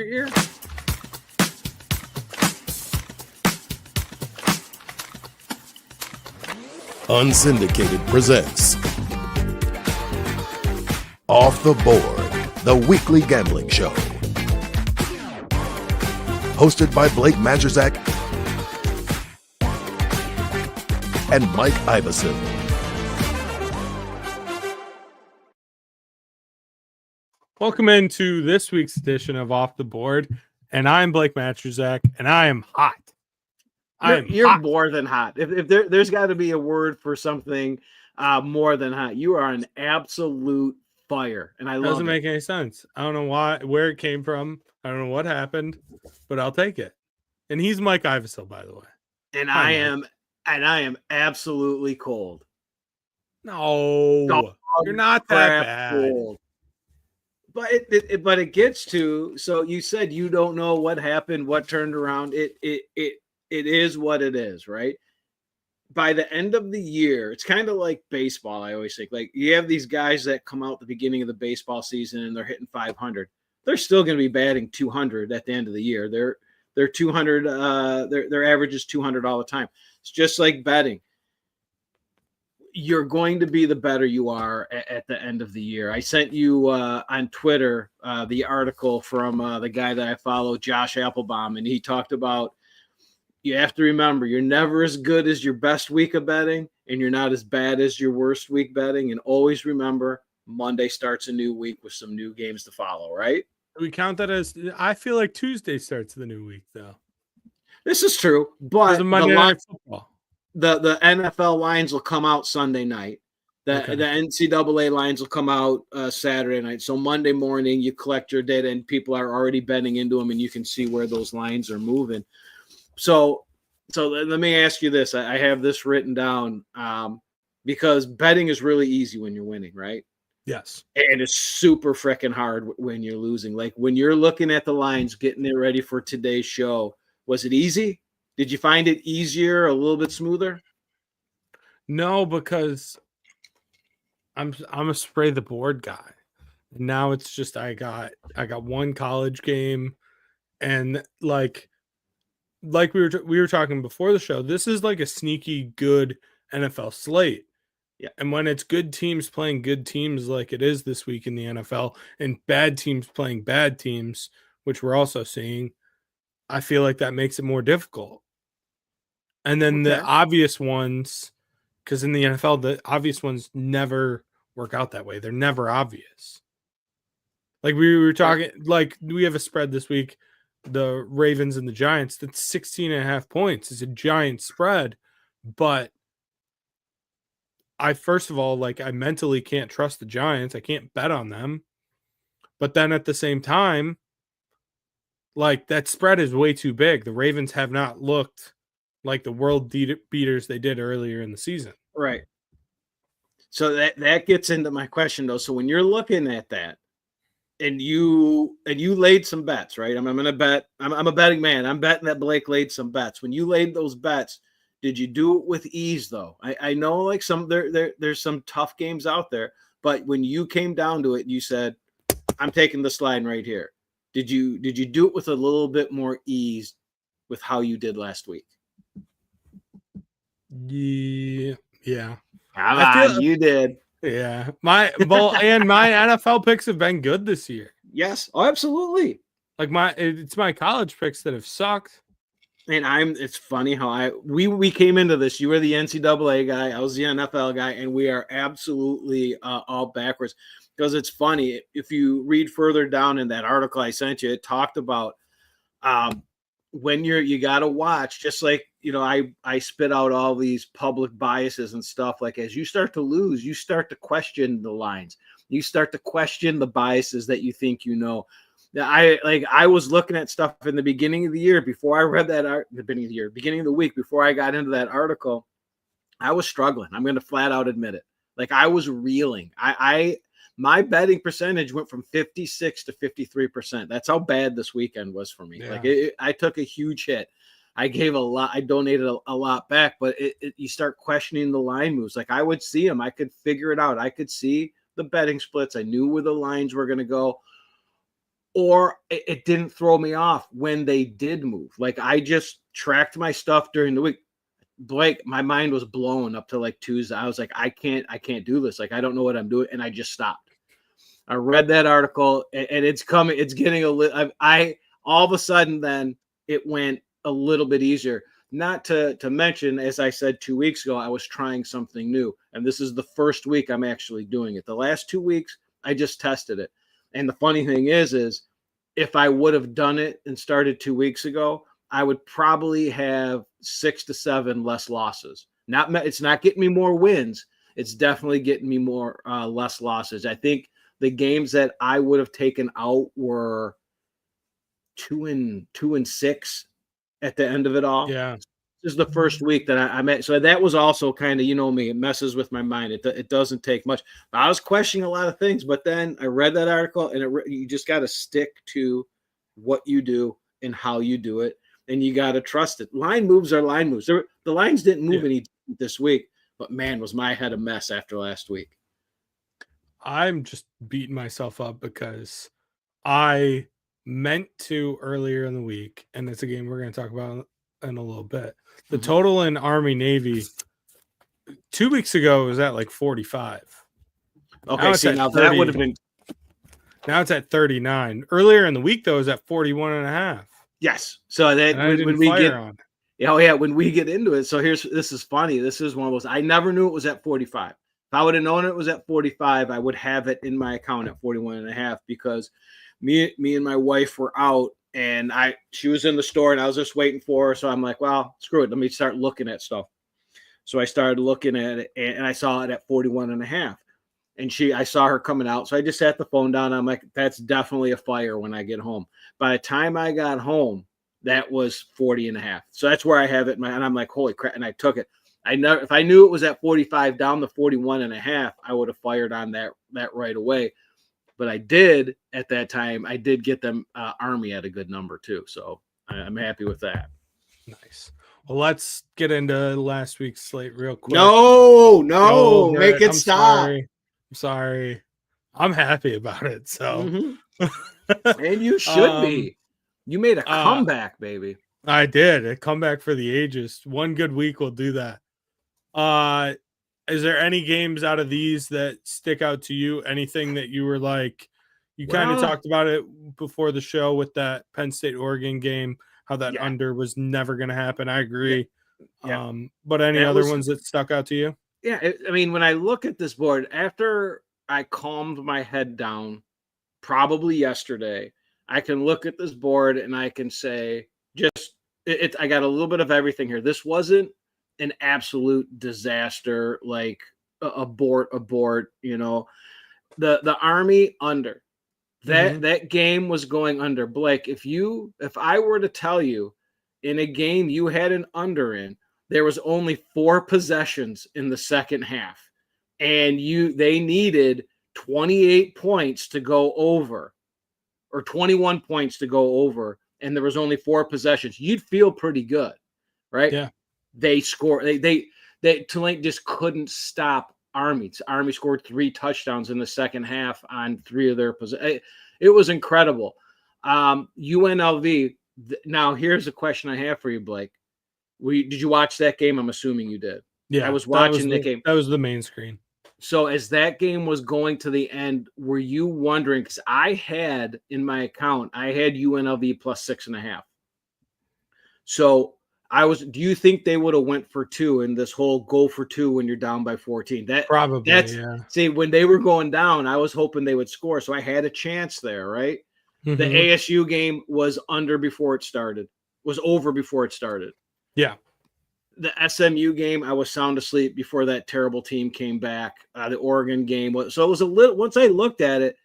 here? Unsyndicated presents Off the Board, the weekly gambling show. Hosted by Blake Majchrzak and Mike Iavasile. Welcome into this week's edition of Off the Board, and I'm Blake Majchrzak, and I am hot. You're hot. more than hot. If there's got to be a word for something more than hot, you are an absolute fire, and I love it. Doesn't make any sense. I don't know where it came from. I don't know what happened, but I'll take it. And he's Mike Iavasile, by the way. And I am absolutely cold. No, you're not that bad. Cold. But it gets to, so you said you don't know what happened, what turned around. It is what it is, right? By the end of the year, it's kind of like baseball. I always think, like, you have these guys that come out at the beginning of the baseball season and they're hitting 500. They're still going to be batting 200 at the end of the year. They're 200. Their average is 200 all the time. It's just like betting. You're going to be the better you are at the end of the year. I sent you on Twitter the article from the guy that I follow, Josh Applebaum, and he talked about, you have to remember, you're never as good as your best week of betting, and you're not as bad as your worst week betting. And always remember, Monday starts a new week with some new games to follow, right? We count that as, I feel like Tuesday starts the new week, though. This is true, but Monday Night Football. The NFL lines will come out Sunday night. The NCAA lines will come out Saturday night. So Monday morning, you collect your data, and people are already betting into them, and you can see where those lines are moving. So let me ask you this. I have this written down because betting is really easy when you're winning, right? Yes. And it's super freaking hard when you're losing. Like, when you're looking at the lines, getting it ready for today's show, was it easy? Did you find it easier, a little bit smoother? No, because I'm a spray the board guy. Now it's just I got one college game, and like we were talking before the show, this is like a sneaky good NFL slate. Yeah. And when it's good teams playing good teams like it is this week in the NFL, and bad teams playing bad teams, which we're also seeing, I feel like that makes it more difficult. And then the obvious ones, because in the NFL, the obvious ones never work out that way. They're never obvious. Like we were talking, like we have a spread this week, the Ravens and the Giants. That's 16.5 points. It's a giant spread. But first of all, I mentally can't trust the Giants. I can't bet on them. But then at the same time, that spread is way too big. The Ravens have not looked like the world beaters they did earlier in the season. Right. So that gets into my question, though. So when you're looking at that, and you laid some bets, right? I'm going to bet. I'm a betting man. I'm betting that Blake laid some bets. When you laid those bets, did you do it with ease, though? I know there's some tough games out there, but when you came down to it, you said, I'm taking this line right here. Did you do it with a little bit more ease with how you did last week? Yeah. You did. Yeah. My NFL picks have been good this year. Yes. Oh, absolutely. It's my college picks that have sucked. And it's funny how we came into this. You were the NCAA guy. I was the NFL guy, and we are absolutely all backwards. Because it's funny, if you read further down in that article I sent you, it talked about when you got to watch, just like, I spit out all these public biases and stuff. Like, as you start to lose, you start to question the lines. You start to question the biases that you think you know. I was looking at stuff in the beginning of the year before I read that beginning of the week, before I got into that article. I was struggling. I'm going to flat out admit it. I was reeling. My betting percentage went from 56 to 53%. That's how bad this weekend was for me. Yeah. I took a huge hit. I gave a lot. I donated a lot back, but you start questioning the line moves. I would see them. I could figure it out. I could see the betting splits. I knew where the lines were going to go. or it didn't throw me off when they did move. Like I just tracked my stuff during the week. Blake, my mind was blown up to like Tuesday. I was like, I can't do this. Like, I don't know what I'm doing. And I just stopped. I read that article and it's coming. It's getting a little, I all of a sudden then it went a little bit easier. Not to mention, as I said 2 weeks ago, I was trying something new. And this is the first week I'm actually doing it. The last 2 weeks, I just tested it. And the funny thing is if I would have done it and started 2 weeks ago, I would probably have 6 to 7 less losses. It's not getting me more wins. It's definitely getting me more less losses. I think the games that I would have taken out were 2-6 at the end of it all. Yeah. This is the first week that I met. So that was also kind of, you know me, it messes with my mind. It doesn't take much. I was questioning a lot of things, but then I read that article and you just got to stick to what you do and how you do it. And you got to trust it. Line moves are line moves. The lines didn't move any this week, but man, was my head a mess after last week. I'm just beating myself up because I meant to earlier in the week, and it's a game we're going to talk about in a little bit. The total in Army Navy 2 weeks ago was at like 45. Okay, now that would have been. Now it's at 39. Earlier in the week, though, it was at 41.5. Yes. So that when we get on. Oh yeah, when we get into it. So this is funny. This is one of those. I never knew it was at 45. If I would have known it was at 45, I would have it in my account at 41.5 because me and my wife were out and she was in the store and I was just waiting for her. So I'm like, well, screw it. Let me start looking at stuff. So I started looking at it and I saw it at 41.5. And I saw her coming out. So I just sat the phone down. I'm like, that's definitely a fire when I get home. By the time I got home, that was 40.5. So that's where I have it. And I'm like, holy crap. And I took it. If I knew it was at 45 down to 41.5, I would have fired on that right away. But I did at that time. I did get them Army at a good number too. So I'm happy with that. Nice. Well, let's get into last week's slate real quick. No, make it stop. I'm sorry. I'm happy about it. So, and you should be. You made a comeback, baby. I did a comeback for the ages. One good week will do that. Is there any games out of these that stick out to you? Anything that you were like, you kind of talked about it before the show with that Penn State Oregon game, how that under was never going to happen. I agree. Yeah. But any other ones that stuck out to you? Yeah. I mean, when I look at this board, after I calmed my head down, probably yesterday, I can look at this board and I can say, I got a little bit of everything here. This wasn't an absolute disaster, like abort, you know, the Army under that game was going under. Blake, if I were to tell you in a game you had an under in, there was only 4 possessions in the second half and they needed 28 points to go over or 21 points to go over. And there was only 4 possessions, you'd feel pretty good, right? Yeah. They scored. Tulane just couldn't stop Army. Army scored 3 touchdowns in the second half on 3 of their possessions. It was incredible. UNLV. Now, here's a question I have for you, Blake. Did you watch that game? I'm assuming you did. Yeah, I was watching the game. That was the main screen. So as that game was going to the end, were you wondering? Because I had in my account, I had UNLV plus 6.5. So do you think they would have went for 2 in this whole go for 2 when you're down by 14? See, when they were going down, I was hoping they would score. So I had a chance there, right? The ASU game was over before it started. Yeah. The SMU game, I was sound asleep before that terrible team came back. The Oregon game it was a little, once I looked at it,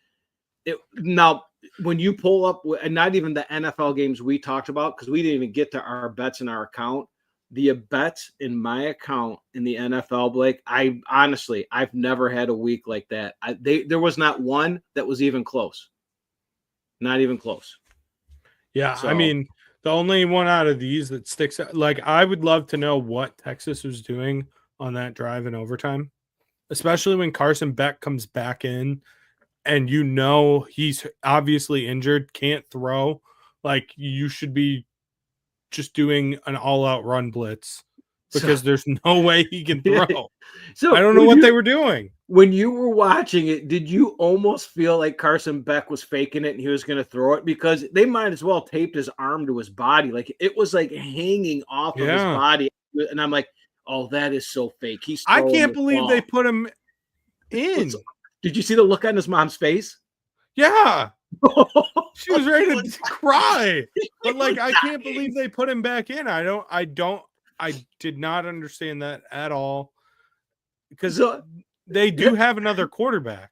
now when you pull up, and not even the NFL games we talked about, because we didn't even get to our bets in our account. The bets in my account in the NFL, Blake, I've never had a week like that. There was not one that was even close. Not even close. Yeah, so, I mean, the only one out of these that sticks out, like I would love to know what Texas was doing on that drive in overtime, especially when Carson Beck comes back in. and he's obviously injured, can't throw, like you should be just doing an all-out run blitz because there's no way he can throw. So I don't know what they were doing. When you were watching it, did you almost feel like Carson Beck was faking it and he was going to throw it? Because they might as well taped his arm to his body. Like it was like hanging off of his body. And I'm like, oh, that is so fake. I can't believe they put him in. Did you see the look on his mom's face? Yeah. She was ready to cry. But like, I can't believe they put him back in. I did not understand that at all. Because they do have another quarterback.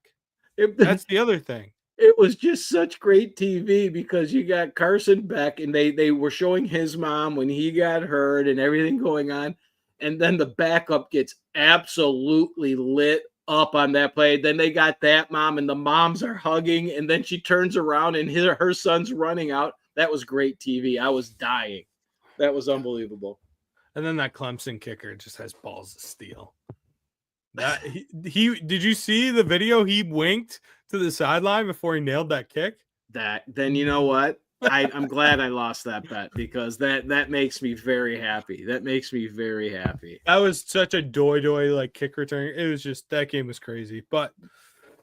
That's the other thing. It was just such great TV because you got Carson Beck and they were showing his mom when he got hurt and everything going on. And then the backup gets absolutely lit up on that play. Then they got that mom and the moms are hugging. And then she turns around and her son's running out. That was great TV. I was dying. That was unbelievable. And then that Clemson kicker just has balls of steel. That he did you see the video? He winked to the sideline before he nailed that kick. Then you know what? I'm glad I lost that bet because that makes me very happy. That makes me very happy. That was such a doy like kick return. It was just that game was crazy. But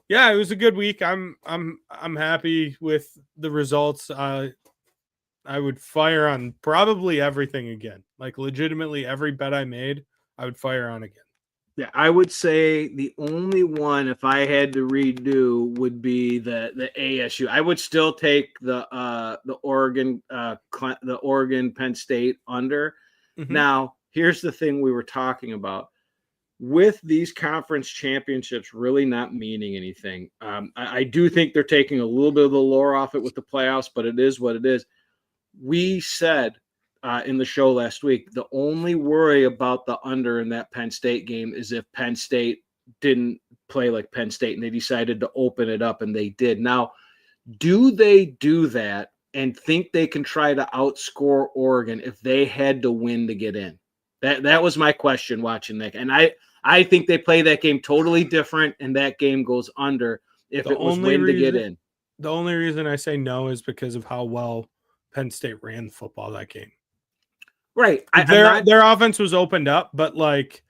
yeah, it was a good week. I'm happy with the results. I would fire on probably everything again. Like legitimately every bet I made, I would fire on again. Yeah, I would say the only one, if I had to redo, would be the ASU. I would still take the Oregon Penn State under. Mm-hmm. Now, here's the thing we were talking about with these conference championships really not meaning anything. I do think they're taking a little bit of the lore off it with the playoffs, but it is what it is. We said in the show last week, the only worry about the under in that Penn State game is if Penn State didn't play like Penn State and they decided to open it up, and they did. Now, do they do that and think they can try to outscore Oregon if they had to win to get in? That was my question watching that. And I think they play that game totally different, and that game goes under if it was win to get in. The only reason I say no is because of how well Penn State ran the football that game. Right. Their offense was opened up, but like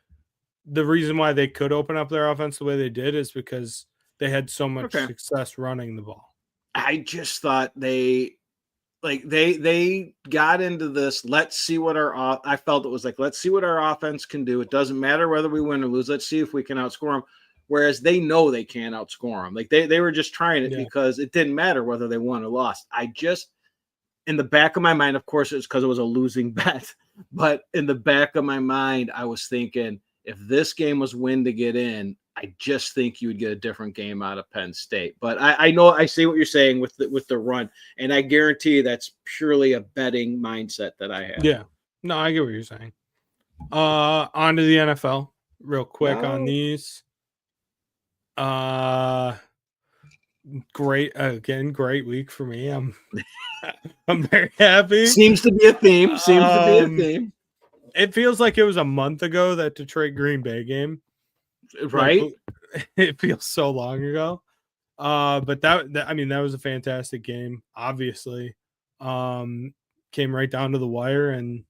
the reason why they could open up their offense the way they did is because they had so much success running the ball. I just thought they got into this. Let's see what I felt it was like, let's see what our offense can do. It doesn't matter whether we win or lose. Let's see if we can outscore them. Whereas they know they can't outscore them. Like they were just trying it because it didn't matter whether they won or lost. In the back of my mind, of course, it's because it was a losing bet. But in the back of my mind, I was thinking, if this game was win to get in, I just think you would get a different game out of Penn State. But I know I see what you're saying with the run, and I guarantee that's purely a betting mindset that I have. Yeah, no, I get what you're saying. On to the NFL, real quick on these. Great week for me. I'm very happy. Seems to be a theme. It feels like it was a month ago, that Detroit Green Bay game. Right? Like, it feels so long ago. But that was a fantastic game, obviously. Came right down to the wire, and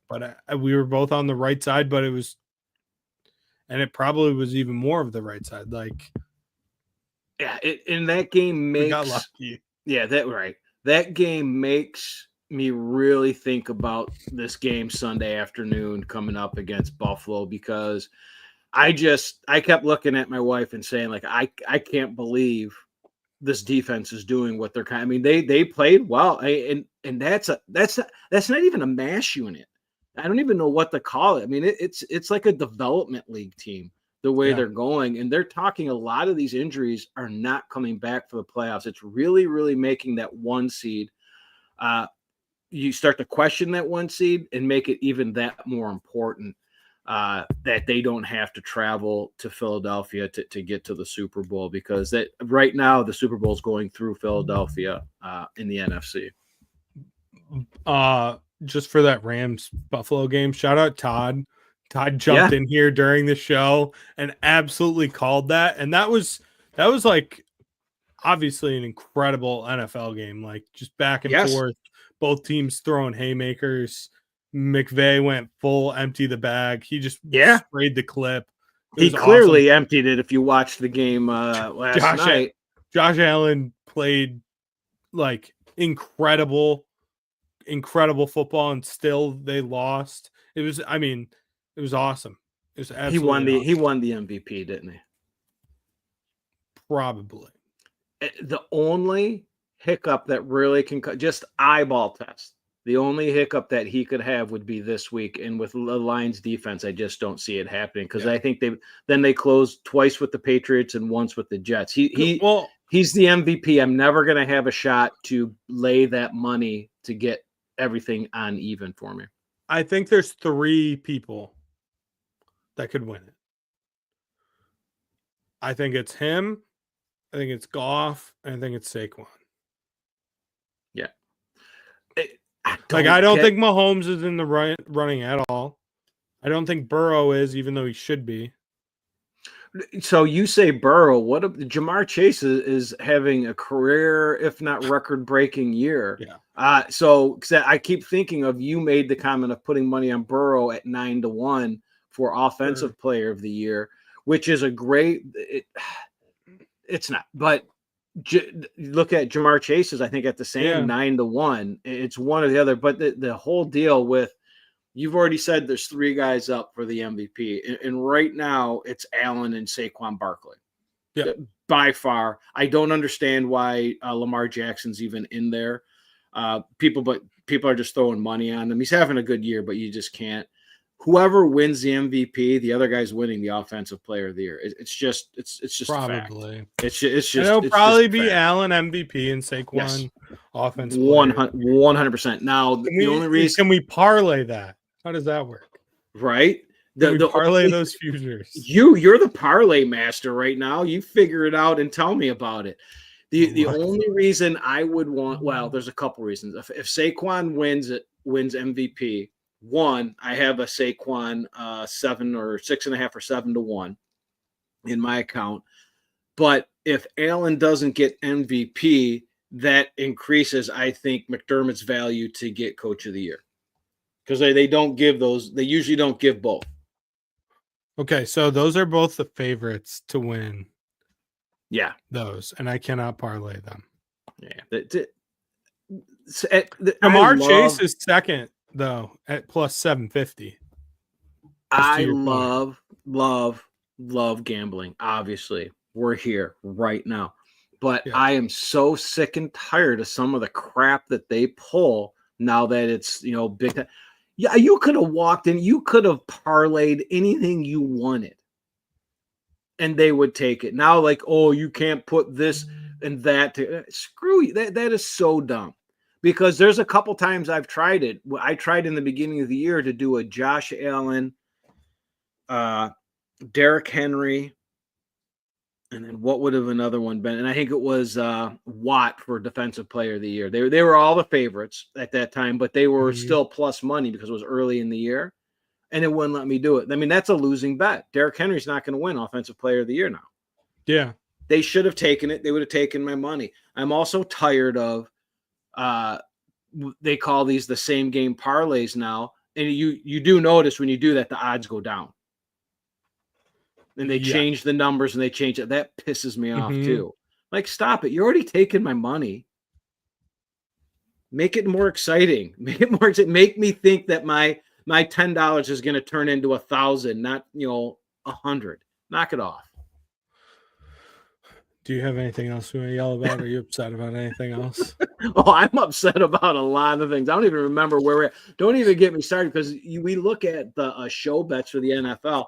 but we were both on the right side, but it probably was even more of the right side. Like, and that game makes, we got lucky. Yeah, that game makes me really think about this game Sunday afternoon coming up against Buffalo, because I kept looking at my wife and saying, like, I can't believe this defense is doing what they're kind of, I mean, they played well, and that's not even a mash unit. I don't even know what to call it. I mean, it's like a development league team, the way they're going, and they're talking a lot of these injuries are not coming back for the playoffs. It's really, really making that one seed. You start to question that one seed and make it even that more important that they don't have to travel to Philadelphia to get to the Super Bowl, because that right now the Super Bowl is going through Philadelphia in the NFC. Just for that Rams Buffalo game, shout out Todd. Todd jumped in here during the show and absolutely called that. And that was like obviously an incredible NFL game, like just back and Yes. forth, both teams throwing haymakers. McVay went full empty the bag. He just sprayed the clip. It He was clearly awesome. emptied it if you watched the game last night. Josh Allen played like incredible football, and still they lost. It was awesome. It was absolutely he won the MVP, didn't he? Probably. The only hiccup that really can just eyeball test. The only hiccup that he could have would be this week, and with the Lions defense, I just don't see it happening because I think they closed twice with the Patriots and once with the Jets. He's the MVP. I'm never going to have a shot to lay that money to get everything on even for me. I think there's 3 people that could win it. I think it's him. I think it's Goff. And I think it's Saquon. Yeah. I don't think Mahomes is in the running at all. I don't think Burrow is, even though he should be. So you say Burrow. What Jamar Chase is having a career, if not record-breaking year. Yeah. So I keep thinking of, you made the comment of putting money on Burrow at 9-1 for offensive player of the year, which is a great. It's not, but look at Jamar Chase's. I think at the same 9-1. It's one or the other. But the whole deal with, you've already said there's 3 guys up for the MVP, and right now it's Allen and Saquon Barkley. Yeah, by far. I don't understand why Lamar Jackson's even in there. People are just throwing money on him. He's having a good year, but you just can't. Whoever wins the MVP, the other guy's winning the offensive player of the year. It's just probably. It's just. It'll probably be Allen MVP and Saquon offense. 100%. Now the only reason, can we parlay that? How does that work? Right. The parlay those futures. You're the parlay master right now. You figure it out and tell me about it. The only reason I would want, well, there's a couple reasons. If Saquon wins MVP, one, I have a Saquon 7 or 6.5 or 7-1 in my account. But if Allen doesn't get MVP, that increases, I think, McDermott's value to get Coach of the Year, because they don't give those. They usually don't give both. Okay, so those are both the favorites to win. Yeah, those, and I cannot parlay them. Yeah, Jamar Chase is second though at plus 750. I love gambling. Obviously, we're here right now, but I am so sick and tired of some of the crap that they pull now that it's big time. Yeah, you could have walked in, you could have parlayed anything you wanted, and they would take it. Now, like, oh, you can't put this and that. Screw you. That is so dumb. Because there's a couple times I've tried it. I tried in the beginning of the year to do a Josh Allen, Derrick Henry, and then what would have another one been? And I think it was Watt for Defensive Player of the Year. They were all the favorites at that time, but they were still plus money because it was early in the year, and it wouldn't let me do it. I mean, that's a losing bet. Derrick Henry's not going to win Offensive Player of the Year now. Yeah. They should have taken it. They would have taken my money. I'm also tired of they call these the same game parlays now, and you do notice when you do that the odds go down. And they change the numbers and they change it. That pisses me off too. Like, stop it. You're already taking my money. Make it more exciting. Make it more exciting. Make me think that my $10 is going to turn into 1,000, not 100. Knock it off. Do you have anything else you want to yell about? Are you upset about anything else? Oh, I'm upset about a lot of things. I don't even remember where we're at. Don't even get me started, because we look at the show bets for the NFL.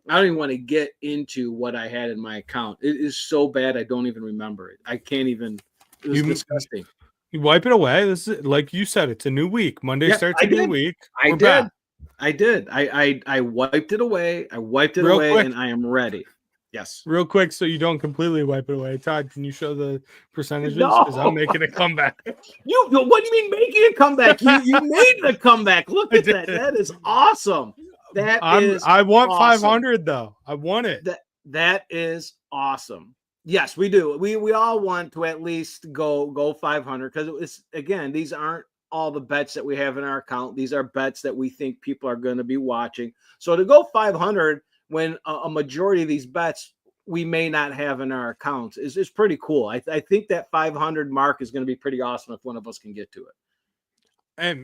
I don't even want to get into what I had in my account. It is so bad I don't even remember it. I can't even. It was disgusting. You wipe it away. This is, like you said, it's a new week. Monday starts a new week. I did. I wiped it away. I wiped it away, and I am ready. Yes. Real quick, so you don't completely wipe it away. Todd, can you show the percentages? Because I'm making a comeback. What do you mean making a comeback? You made the comeback. Look at that. That is awesome. I want awesome. 500 though. I want it. That is awesome. Yes, we do. We all want to at least go 500 because it's, again, these aren't all the bets that we have in our account. These are bets that we think people are going to be watching. So to go 500 when a majority of these bets we may not have in our accounts is pretty cool. I think that 500 mark is going to be pretty awesome if one of us can get to it.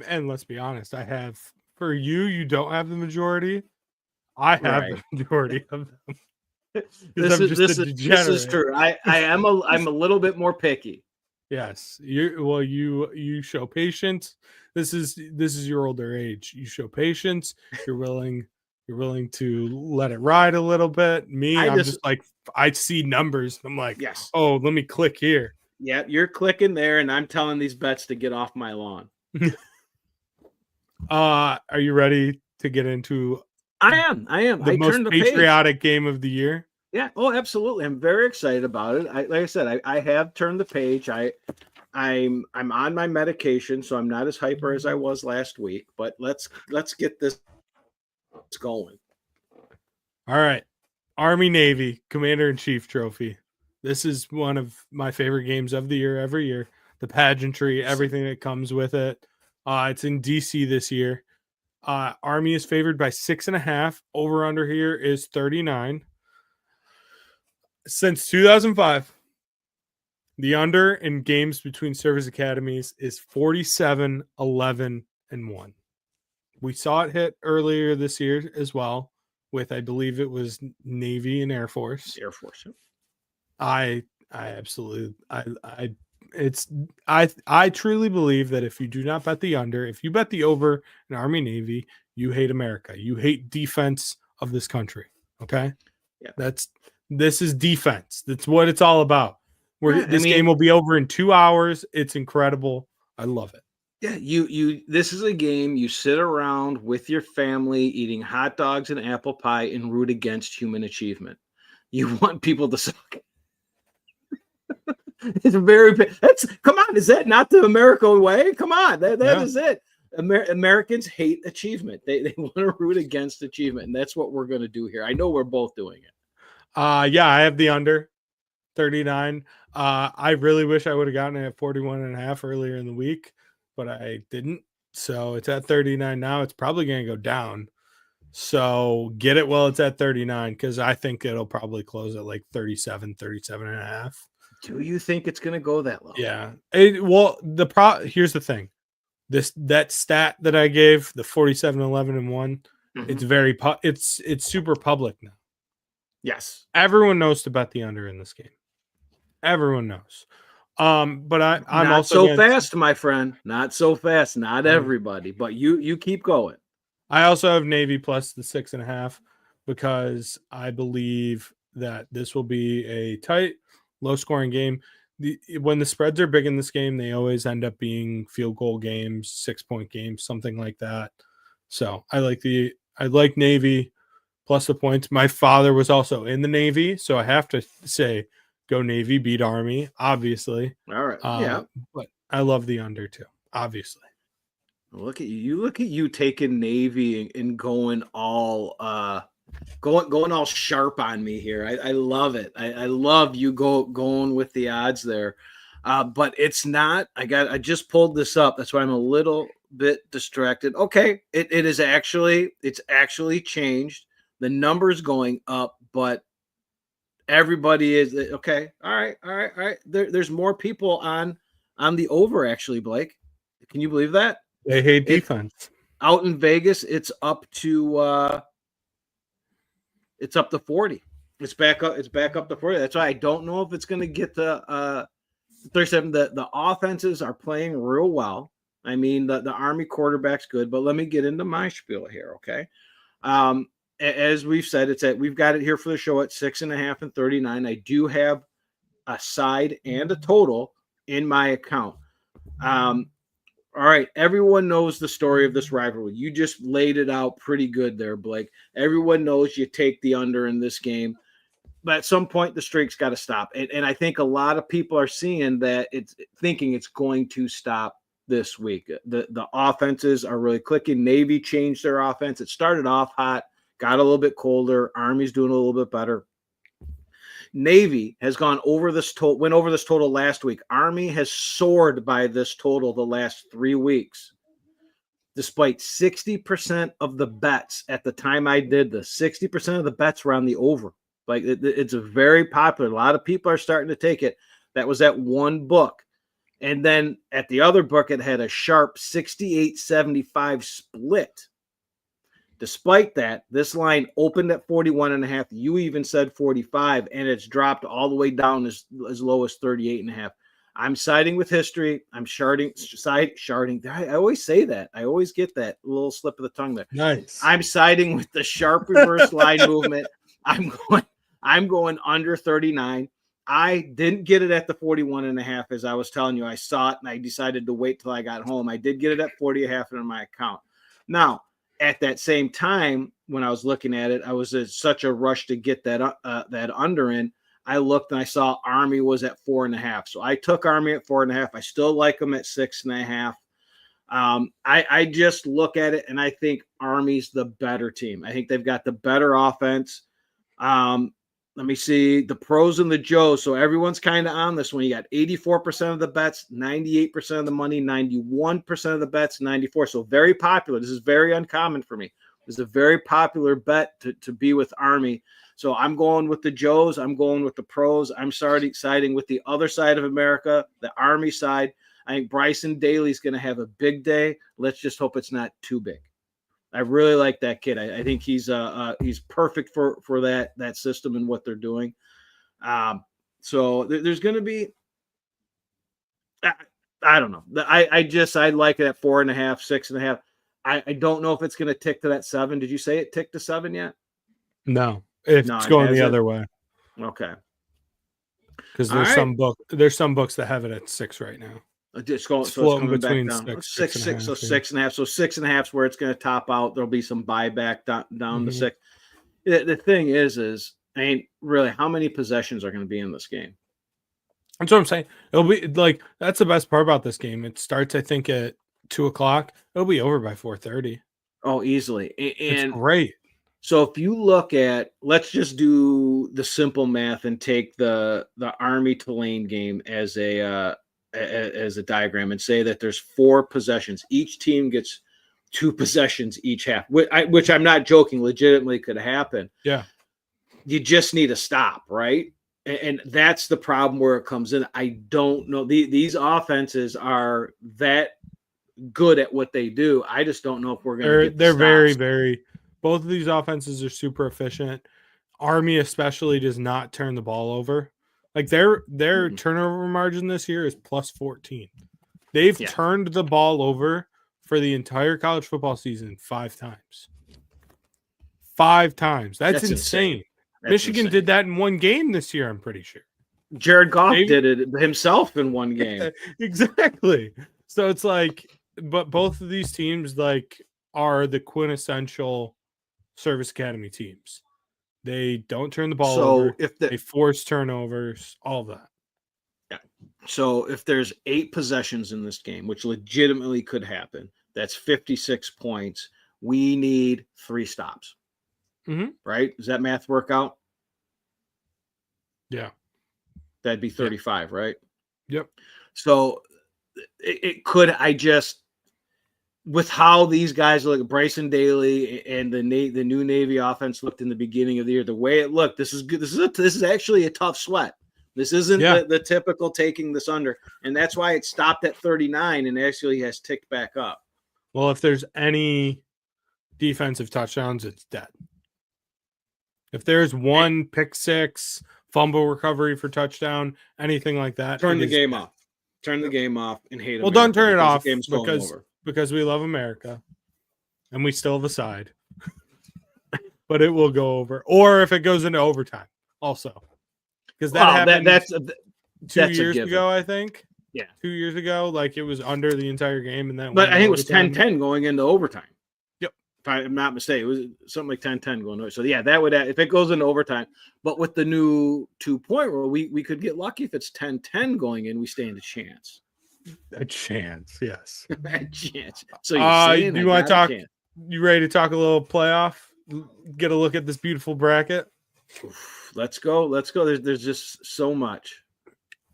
And let's be honest, I have for you. You don't have the majority. I have Right. the majority of them. This I'm is just this a is this is degenerate. true. I'm a little bit more picky. Yes, you show patience. This is your older age. You show patience. You're willing to let it ride a little bit. Me, I I'm just just like I see numbers. I'm like, Yes. oh, let me click here. Yeah, you're clicking there, and I'm telling these bets to get off my lawn. Are you ready to get into I am. the I most turned the page. patriotic game of the year? Yeah. Oh, absolutely. I'm very excited about it. Like I said, I have turned the page. I'm on my medication, so I'm not as hyper as I was last week. But let's get this going. All right. Army Navy Commander in Chief Trophy. This is one of my favorite games of the year every year. The pageantry, everything that comes with it. It's in DC this year. Army is favored by 6.5. Over under here is 39. Since 2005, the under in games between service academies is 47, 11, and 1. We saw it hit earlier this year as well with, I believe it was Navy and Air Force. Air Force. I absolutely I truly believe that if you do not bet the under, if you bet the over in Army Navy, you hate America. You hate defense of this country. Okay? Yeah. This is defense. That's what it's all about. This game will be over in 2 hours. It's incredible. I love it. Yeah, this is a game you sit around with your family eating hot dogs and apple pie and root against human achievement. You want people to suck. It's come on, is that not the American way? Come on, that is it. Americans hate achievement. They want to root against achievement, and that's what we're going to do here. I know we're both doing it. Yeah, I have the under 39. I really wish I would have gotten it at 41.5 earlier in the week, but I didn't. So it's at 39 now. It's probably going to go down. So get it while it's at 39 because I think it'll probably close at like 37, 37.5. Do you think it's going to go that low? Yeah. Here's the thing. That stat that I gave, the 47, 11, and 1, it's super public now. Yes. Everyone knows to bet the under in this game. Everyone knows. But I'm not also so fast, my friend. Not so fast. Not everybody, but you keep going. I also have Navy plus the 6.5 because I believe that this will be a tight, low-scoring game. When the spreads are big in this game, they always end up being field goal games, 6-point games, something like that. So I like Navy plus the points. My father was also in the Navy, so I have to say go Navy, beat Army, obviously. All right. Yeah. But I love the under too, obviously. Look at you. Look at you taking Navy and going all going all sharp on me here. I love it. I love you going with the odds there. But it's not. I just pulled this up. That's why I'm a little bit distracted. Okay, it's actually changed. The number's going up, but everybody is okay. All right. There's more people on the over actually, Blake. Can you believe that? They hate defense. Out in Vegas, it's up to 40. It's back up to 40. That's why I don't know if it's going to get to 37. The offenses are playing real well. I mean, the Army quarterback's good, but let me get into my spiel here, okay? As we've said, we've got it here for the show at 6.5 and 39. I do have a side and a total in my account. All right, everyone knows the story of this rivalry. You just laid it out pretty good there, Blake. Everyone knows you take the under in this game. But at some point, the streak's got to stop. And I think a lot of people are seeing that thinking it's going to stop this week. The offenses are really clicking. Navy changed their offense. It started off hot, got a little bit colder. Army's doing a little bit better. Navy has gone over this total, went over this total last week. Army has soared by this total the last 3 weeks. Despite 60% of the bets at the time I did this, 60% of the bets were on the over. Like it's a very popular. A lot of people are starting to take it. That was at one book. And then at the other book, it had a sharp 68-75 split. Despite that, this line opened at 41.5. You even said 45, and it's dropped all the way down as low as 38.5. I'm siding with history. I'm sharding. I always say that. I always get that little slip of the tongue there. Nice. I'm siding with the sharp reverse line movement. I'm going under 39. I didn't get it at the 41.5, as I was telling you. I saw it, and I decided to wait till I got home. I did get it at 40.5 in my account. Now, at that same time, when I was looking at it, I was in such a rush to get that under in. I looked and I saw Army was at 4.5. So I took Army at 4.5. I still like them at 6.5. I just look at it and I think Army's the better team. I think they've got the better offense. Let me see the pros and the Joes. So everyone's kind of on this one. You got 84% of the bets, 98% of the money, 91% of the bets, 94. So very popular. This is very uncommon for me. This is a very popular bet to be with Army. So I'm going with the Joes. I'm going with the pros. I'm siding with the other side of America, the Army side. I think Bryson Daly's going to have a big day. Let's just hope it's not too big. I really like that kid. I think he's perfect for that system and what they're doing. So there's going to be, I don't know. I like it at 4.5, 6.5. I don't know if it's going to tick to that 7. Did you say it ticked to 7 yet? No, it's going the other way. Okay. Because there's some books that have it at 6 right now. It's coming between back down. 6. So 6.5. So 6.5 is where it's going to top out. There'll be some buyback down to 6. The thing is, I mean, really, how many possessions are going to be in this game? That's what I'm saying. It'll be like that's the best part about this game. It starts, I think, at 2:00. It'll be over by 4:30. Oh, easily. And it's great. So if you look at, let's just do the simple math and take the Army Tulane game as a diagram and say that there's 4 possessions. Each team gets 2 possessions each half, which I'm not joking, legitimately could happen. Yeah. You just need a stop, right? And that's the problem where it comes in. I don't know. These offenses are that good at what they do. I just don't know if we're going to get They're very, very – both of these offenses are super efficient. Army especially does not turn the ball over. Like their turnover margin this year is plus 14. They've turned the ball over for the entire college football season 5 times. 5 times. That's insane. Michigan did that in 1 game this year, I'm pretty sure. Jared Goff did it himself in 1 game. Exactly. So it's like, but both of these teams are the quintessential Service Academy teams. They don't turn the ball over. They force turnovers, all that. Yeah. So if there's 8 possessions in this game, which legitimately could happen, that's 56 points. We need 3 stops. Mm-hmm. Right? Does that math work out? Yeah. That'd be 35, right? Yep. So it could, with how these guys look, Bryson Daly and the new Navy offense looked in the beginning of the year, the way it looked, this is good. This is actually a tough sweat. This isn't the typical taking this under, and that's why it stopped at 39 and actually has ticked back up. Well, if there's any defensive touchdowns, it's dead. If there's 1 pick 6, fumble recovery for touchdown, anything like that, turn the game off. Turn the game off and hate it. Well, don't turn it off because we love America and we still have a side. But it will go over. Or if it goes into overtime also. Because that happened that's 2 years ago, I think. Yeah. 2 years ago. Like it was under the entire game. And then, but I think it was 10-10 going into overtime. Yep. If I'm not mistaken, it was something like 10-10 going over. So yeah, that would, if it goes into overtime. But with the new 2-point rule, we could get lucky if it's 10-10 going in, we stand a chance. A chance, yes. A chance. So you want to talk? You ready to talk a little playoff? Get a look at this beautiful bracket. Let's go. Let's go. There's just so much.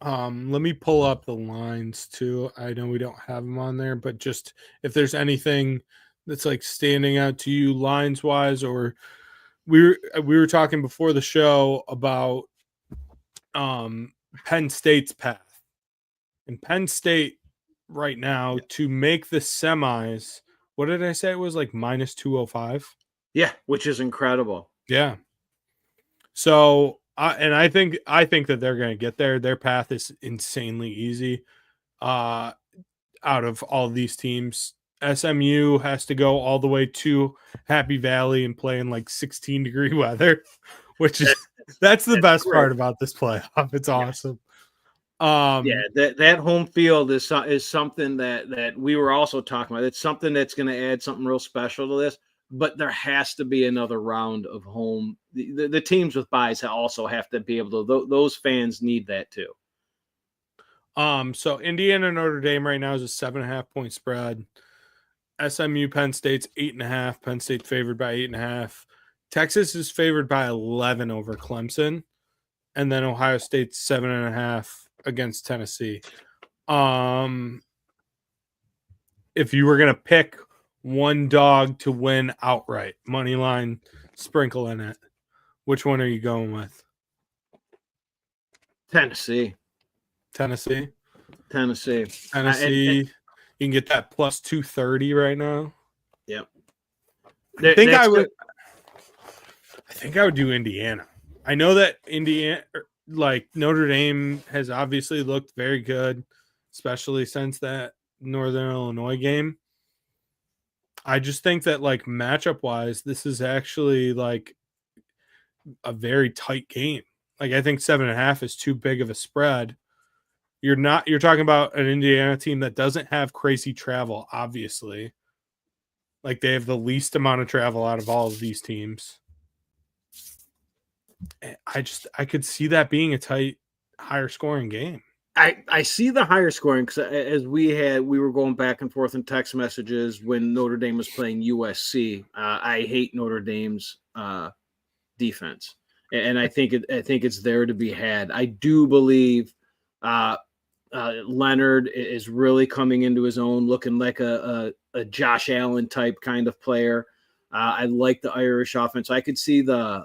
Let me pull up the lines too. I know we don't have them on there, but just if there's anything that's like standing out to you lines wise, or we were talking before the show about Penn State's path. And Penn State right now to make the semis, what did I say? It was like minus 205. Yeah, which is incredible. Yeah. So, and I think that they're going to get there. Their path is insanely easy. Out of all these teams, SMU has to go all the way to Happy Valley and play in like 16-degree weather, which is that's the best great. part about this playoff. It's awesome. That home field is something that we were also talking about. It's something that's going to add something real special to this. But there has to be another round of home. The teams with buys also have to be able to. Those fans need that too. So Indiana Notre Dame right now is a 7.5 point spread. SMU Penn State's 8.5. Penn State favored by 8.5. Texas is favored by 11 over Clemson, and then Ohio State's 7.5 against Tennessee. If you were gonna pick one dog to win outright, money line, sprinkle in it, which one are you going with? Tennessee. You can get that plus 230 right now. Yep. I think I would do Indiana. I know that Indiana, like Notre Dame, has obviously looked very good, especially since that Northern Illinois game. I just think that like matchup wise, this is actually like a very tight game. Like I think 7.5 is too big of a spread. You're talking about an Indiana team that doesn't have crazy travel, obviously. Like they have the least amount of travel out of all of these teams. I could see that being a tight, higher scoring game. I see the higher scoring because as we were going back and forth in text messages when Notre Dame was playing USC. I hate Notre Dame's defense, and I think it's there to be had. I do believe Leonard is really coming into his own, looking like a Josh Allen type kind of player. I like the Irish offense. I could see the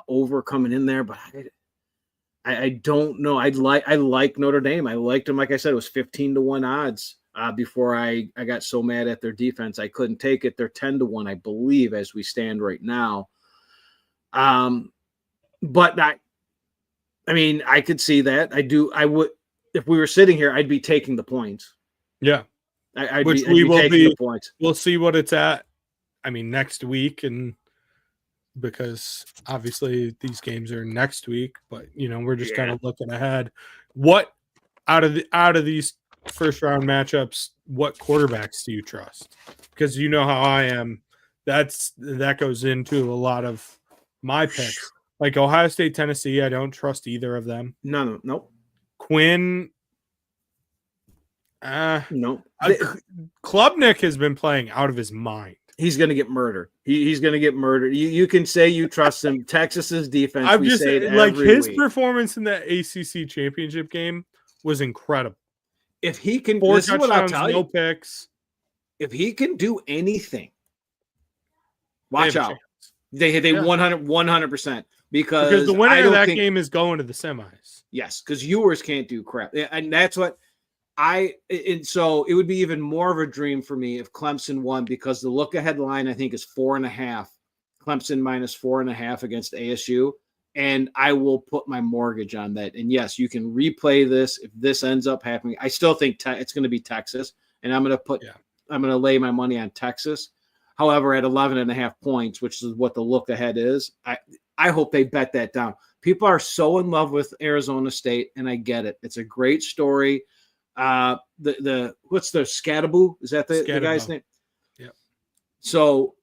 over coming in there, but I don't know. I like Notre Dame. I liked them. Like I said, it was 15-1 odds before I got so mad at their defense. I couldn't take it. They're 10-1, I believe, as we stand right now. But I mean, I could see that. I would, if we were sitting here, I'd be taking the points. Yeah. I'd be taking the points. We'll see what it's at. I mean, next week, and because obviously these games are next week, but we're just kind of looking ahead. What out of these first round matchups, what quarterbacks do you trust? Because you know how I am. That goes into a lot of my picks. Like Ohio State, Tennessee, I don't trust either of them. No. Quinn, no. Klubnik has been playing out of his mind. He's going to get murdered. He's going to get murdered. You can say you trust him. Texas's defense. I'm just say it like his week. performance in that ACC championship game was incredible. If he can, 4 this touchdowns, is what I'll tell no you. picks. If he can do anything, watch out. They 100% because the winner of that game is going to the semis. Yes, because Ewers can't do crap, and that's what. And so it would be even more of a dream for me if Clemson won, because the look ahead line I think is 4.5. Clemson minus 4.5 against ASU, and I will put my mortgage on that. And yes, you can replay this if this ends up happening. I still think it's going to be Texas, and I'm going to lay my money on Texas. However, at 11.5 points, which is what the look ahead is, I hope they bet that down. People are so in love with Arizona State, and I get it. It's a great story. What's the Scadaboo? Is that the guy's name? Yeah. So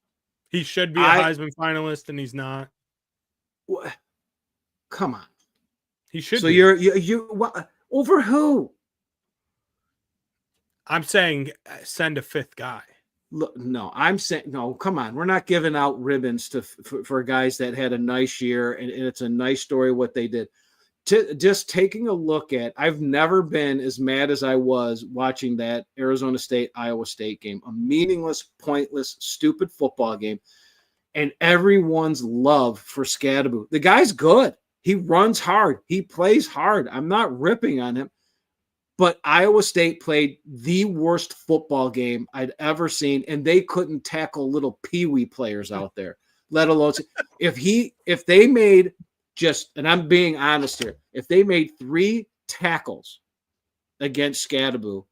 he should be a Heisman finalist, and he's not. Come on. He should. So be. you're over who? I'm saying send a fifth guy. Look, no, I'm saying no. Come on, we're not giving out ribbons for guys that had a nice year, and it's a nice story what they did. Just taking a look at, I've never been as mad as I was watching that Arizona State Iowa State game, a meaningless, pointless, stupid football game, and everyone's love for Scadaboo. The guy's good. He runs hard. He plays hard. I'm not ripping on him. But Iowa State played the worst football game I'd ever seen, and they couldn't tackle little peewee players out there, let alone if they made just, and I'm being honest here, if they made 3 tackles against Scadaboo,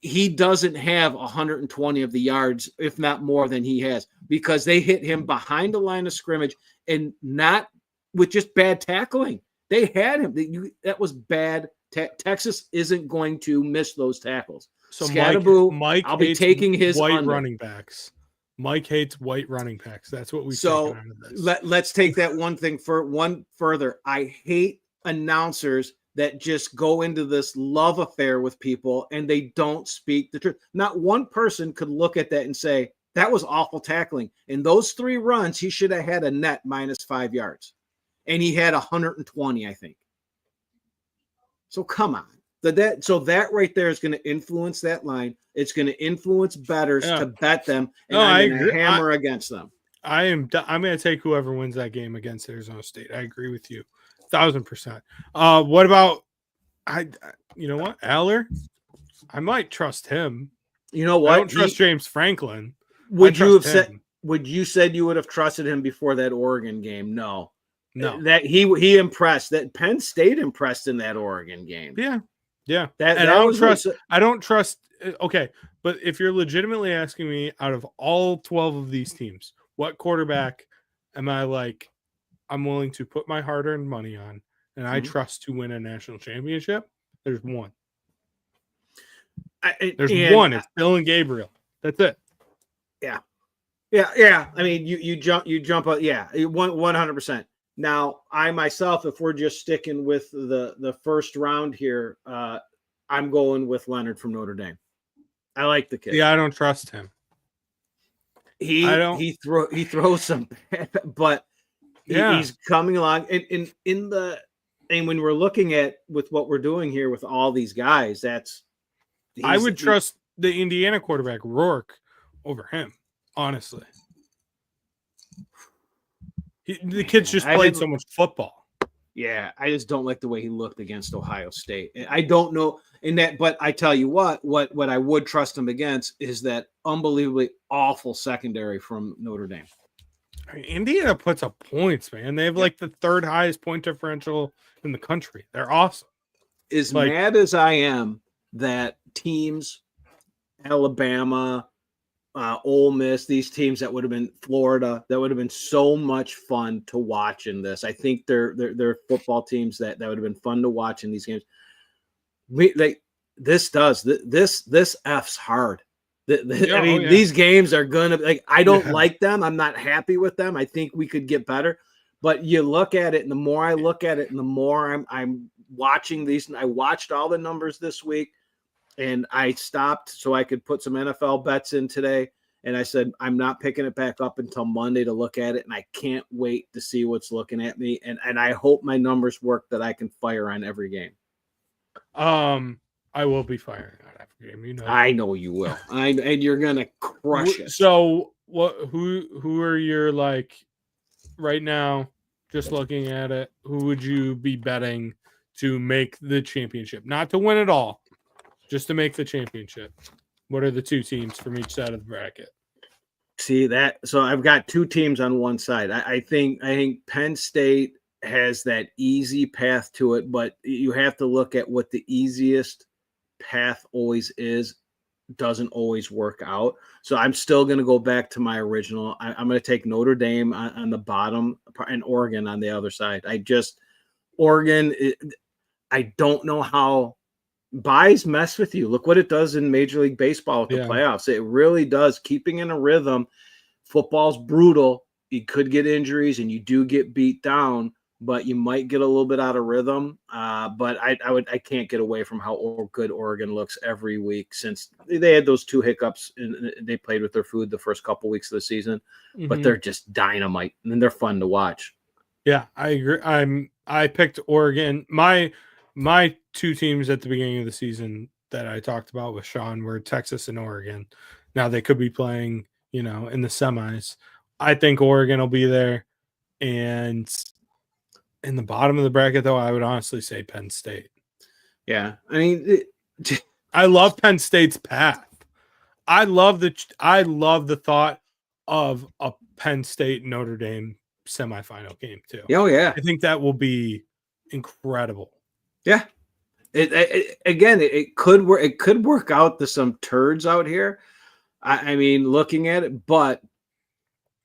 he doesn't have 120 of the yards, if not more than he has, because they hit him behind the line of scrimmage and not with just bad tackling. They had him. That was bad. Texas isn't going to miss those tackles. So Scadaboo, Mike I'll be taking his white under. running backs. Mike hates white running backs. That's what we've So taken out of this. let's take that one thing for one further. I hate announcers that just go into this love affair with people and they don't speak the truth. Not one person could look at that and say, that was awful tackling. In those 3 runs, he should have had a net minus 5 yards. And he had 120, I think. So come on. So that right there is going to influence that line. It's going to influence bettors to bet them, and I'm going to hammer against them. I'm going to take whoever wins that game against Arizona State. I agree with you, 1,000%. What about you know what, Aller? I might trust him. You know what? I don't trust James Franklin. Would you said you would have trusted him before that Oregon game? No. That he impressed. That Penn State impressed in that Oregon game. Yeah. I don't trust. Okay, but if you're legitimately asking me, out of all 12 of these teams, what quarterback am I like? I'm willing to put my hard-earned money on, and I trust to win a national championship. There's one. There's one. It's Dylan Gabriel. That's it. Yeah. I mean, you jump up. Yeah, 100%. Now, I myself, if we're just sticking with the first round here, I'm going with Leonard from Notre Dame. I like the kid. Yeah, I don't trust him. He throws some, but he's coming along. And when we're looking at with what we're doing here with all these guys, I would trust the Indiana quarterback Rourke over him, honestly. The kid's just played so much football. Yeah, I just don't like the way he looked against Ohio State. I don't know in that, but I tell you what I would trust him against is that unbelievably awful secondary from Notre Dame. I mean, Indiana puts up points, man. They have like the 3rd highest point differential in the country. They're awesome. As mad as I am that teams, Alabama, Ole Miss, these teams that would have been Florida, that would have been so much fun to watch in this. I think they're football teams that would have been fun to watch in these games. This F's hard. These games are gonna I don't like them. I'm not happy with them. I think we could get better. But you look at it, and the more I look at it, and the more I'm watching these. And I watched all the numbers this week. And I stopped so I could put some NFL bets in today. And I said, I'm not picking it back up until Monday to look at it. And I can't wait to see what's looking at me. And I hope my numbers work that I can fire on every game. I will be firing on every game. You know, I know you will. And you're going to crush it. So who are your, like, right now, just looking at it, who would you be betting to make the championship? Not to win it all. Just to make the championship. What are the 2 teams from each side of the bracket? See that? So I've got 2 teams on one side. I think Penn State has that easy path to it, but you have to look at what the easiest path always is. Doesn't always work out. So I'm still going to go back to my original. I'm going to take Notre Dame on the bottom and Oregon on the other side. Oregon, I don't know how buys mess with you. Look what it does in Major League Baseball with the playoffs. It really does. Keeping in a rhythm. Football's brutal. You could get injuries and you do get beat down, but you might get a little bit out of rhythm. But I can't get away from how good Oregon looks every week since they had those 2 hiccups and they played with their food the first couple weeks of the season. But they're just dynamite and they're fun to watch. Yeah, I agree. I picked Oregon. My 2 teams at the beginning of the season that I talked about with Sean were Texas and Oregon. Now they could be playing, in the semis. I think Oregon will be there. And in the bottom of the bracket, though, I would honestly say Penn State. Yeah, I mean, I love Penn State's path. I love the thought of a Penn State Notre Dame semifinal game too. Oh yeah, I think that will be incredible. Yeah, it could work. It could work out to some turds out here. I mean, looking at it, but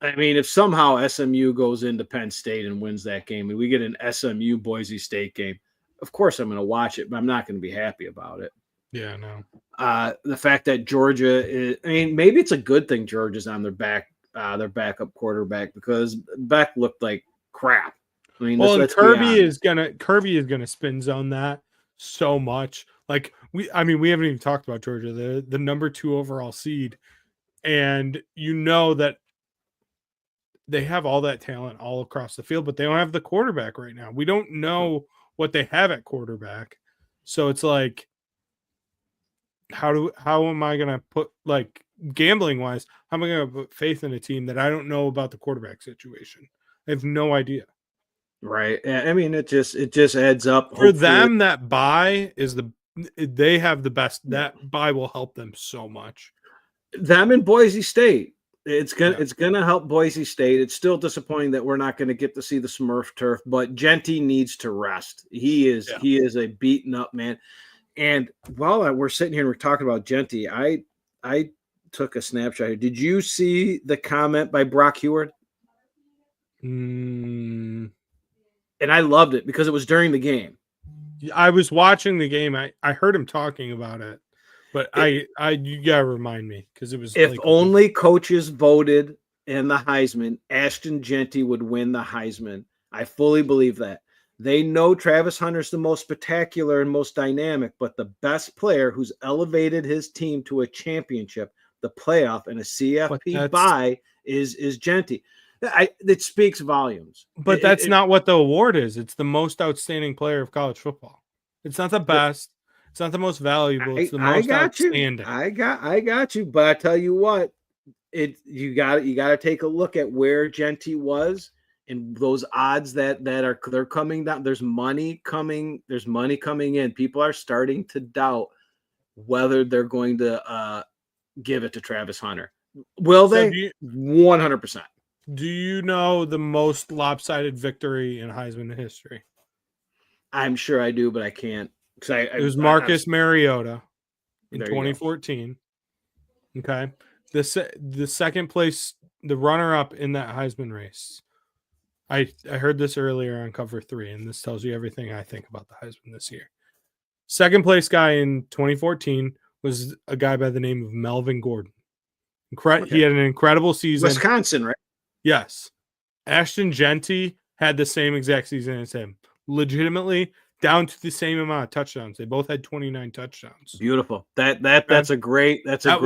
I mean, if somehow SMU goes into Penn State and wins that game, and we get an SMU Boise State game, of course I'm going to watch it, but I'm not going to be happy about it. Yeah, no. The fact that Georgia is, I mean, maybe it's a good thing Georgia's on their backup quarterback because Beck looked like crap. I mean, Kirby is gonna spin zone that so much. Like we haven't even talked about Georgia, the number 2 overall seed, and that they have all that talent all across the field, but they don't have the quarterback right now. We don't know what they have at quarterback, so it's like, how am I gonna put, like, gambling wise? How am I gonna put faith in a team that I don't know about the quarterback situation? I have no idea. Right. I mean, it just adds up. For them, that bye they have the best. That bye will help them so much. Them and Boise State. It's gonna help Boise State. It's still disappointing that we're not going to get to see the Smurf turf, but Genty needs to rest. He is a beaten up man. And while we're sitting here and we're talking about Genty, I took a snapshot here. Did you see the comment by Brock Heward? And I loved it because it was during the game. I was watching the game. I heard him talking about it, but you gotta remind me because it was. If only coaches voted in the Heisman, Ashton Genty would win the Heisman. I fully believe that. They know Travis Hunter's the most spectacular and most dynamic, but the best player who's elevated his team to a championship, the playoff, and a CFP bye is Genty. It speaks volumes. But that's not what the award is. It's the most outstanding player of college football. It's not the best. It's not the most valuable. It's the most outstanding. I got you. But I tell you what, you got to take a look at where Genty was and those odds they're coming down. There's money coming. There's money coming in. People are starting to doubt whether they're going to give it to Travis Hunter. Will they? 100%. Do you know the most lopsided victory in Heisman history? I'm sure I do, but I can't. It was Marcus Mariota in 2014. Okay. The second place, the runner-up in that Heisman race. I heard this earlier on Cover 3, and this tells you everything I think about the Heisman this year. Second place guy in 2014 was a guy by the name of Melvin Gordon. He had an incredible season. Wisconsin, right? Yes. Ashton Genty had the same exact season as him. Legitimately down to the same amount of touchdowns. They both had 29 touchdowns. Beautiful. That's a great point. That's a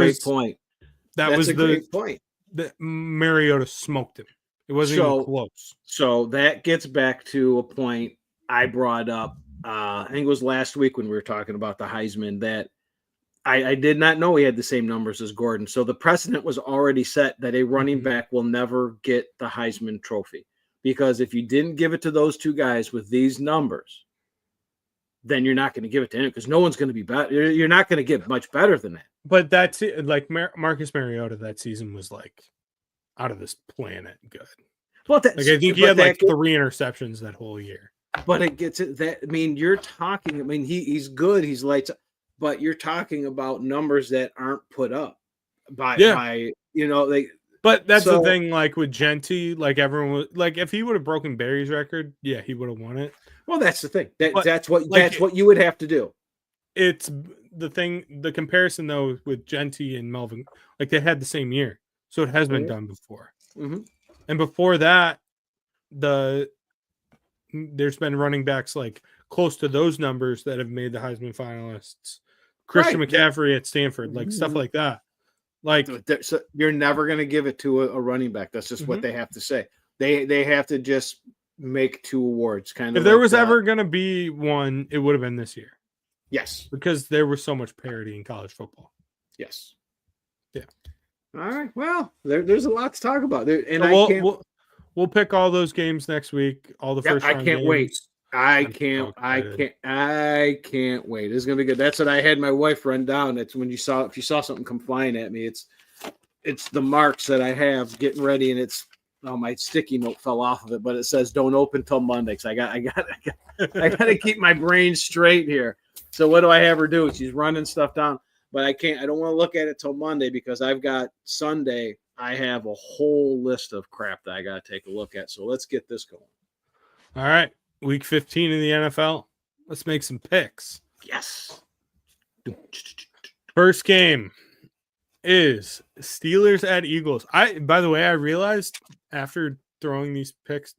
great point. That Mariota smoked him. It wasn't even close. So that gets back to a point I brought up. I think it was last week when we were talking about the Heisman that I did not know he had the same numbers as Gordon. So the precedent was already set that a running back will never get the Heisman Trophy. Because if you didn't give it to those two guys with these numbers, then you're not going to give it to him because no one's going to be better. You're not going to get much better than that. But that's it. Like Marcus Mariota that season was like out of this planet good. Well, I think he had like 3 interceptions that whole year. But it gets it that. I mean, you're talking. I mean, he's good. He's lights up. But you're talking about numbers that aren't put up by But that's the thing, like with Genty, like everyone was like, if he would have broken Barry's record, yeah, he would have won it. Well, that's the thing. That's what you would have to do. It's the thing. The comparison though with Genty and Melvin, like they had the same year, so it has been done before. Mm-hmm. And before that, there's been running backs like close to those numbers that have made the Heisman finalists. Christian Right. McCaffrey at Stanford, like stuff like that. Like, So you're never going to give it to a running back. That's just what they have to say. They have to just make 2 awards. Kind of. If there was ever going to be one, it would have been this year. Yes, because there was so much parity in college football. Yes. Yeah. All right. Well, there's a lot to talk about there, and so we'll pick all those games next week. All the first round I can't games. wait. I can't wait. It's gonna be good. That's what I had my wife run down. It's when if you saw something come flying at me, it's the marks that I have getting ready, and it's my sticky note fell off of it, but it says don't open till Monday. So I got to keep my brain straight here. So what do I have her do? She's running stuff down, but I don't want to look at it till Monday because I've got Sunday. I have a whole list of crap that I got to take a look at. So let's get this going. All right. Week 15 in the NFL. Let's make some picks. Yes. First game is Steelers at Eagles. By the way, I realized after throwing these picks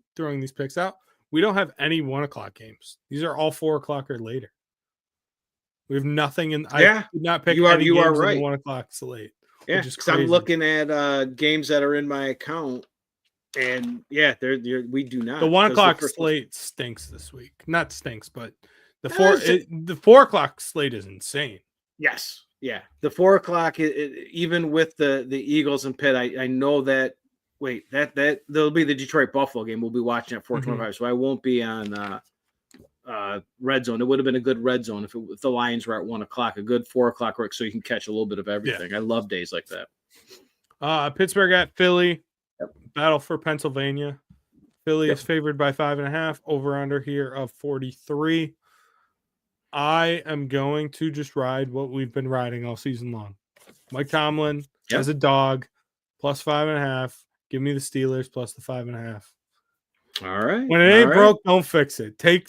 out, we don't have any 1 o'clock games. These are all 4 o'clock or later. We have nothing in. I did not pick any games in the 1 o'clock slate. Yeah, because I'm looking at games that are in my account, and we do not. The 1 o'clock slate stinks this week. Not stinks, but the 4 o'clock slate is insane. Yes, yeah. The 4 o'clock, even with the Eagles and Pitt, I know that. Wait, that there'll be the Detroit Buffalo game. We'll be watching at 4:25, so I won't be on red zone. It would have been a good red zone if the Lions were at 1 o'clock, a good 4 o'clock work, so you can catch a little bit of everything. Yeah. I love days like that. Pittsburgh at Philly. Yep. Battle for Pennsylvania. Philly is favored by 5.5. Over under here of 43. I am going to just ride what we've been riding all season long. Mike Tomlin as a dog, plus 5.5. Give me the Steelers plus the 5.5. All right. When it ain't broke, don't fix it. Take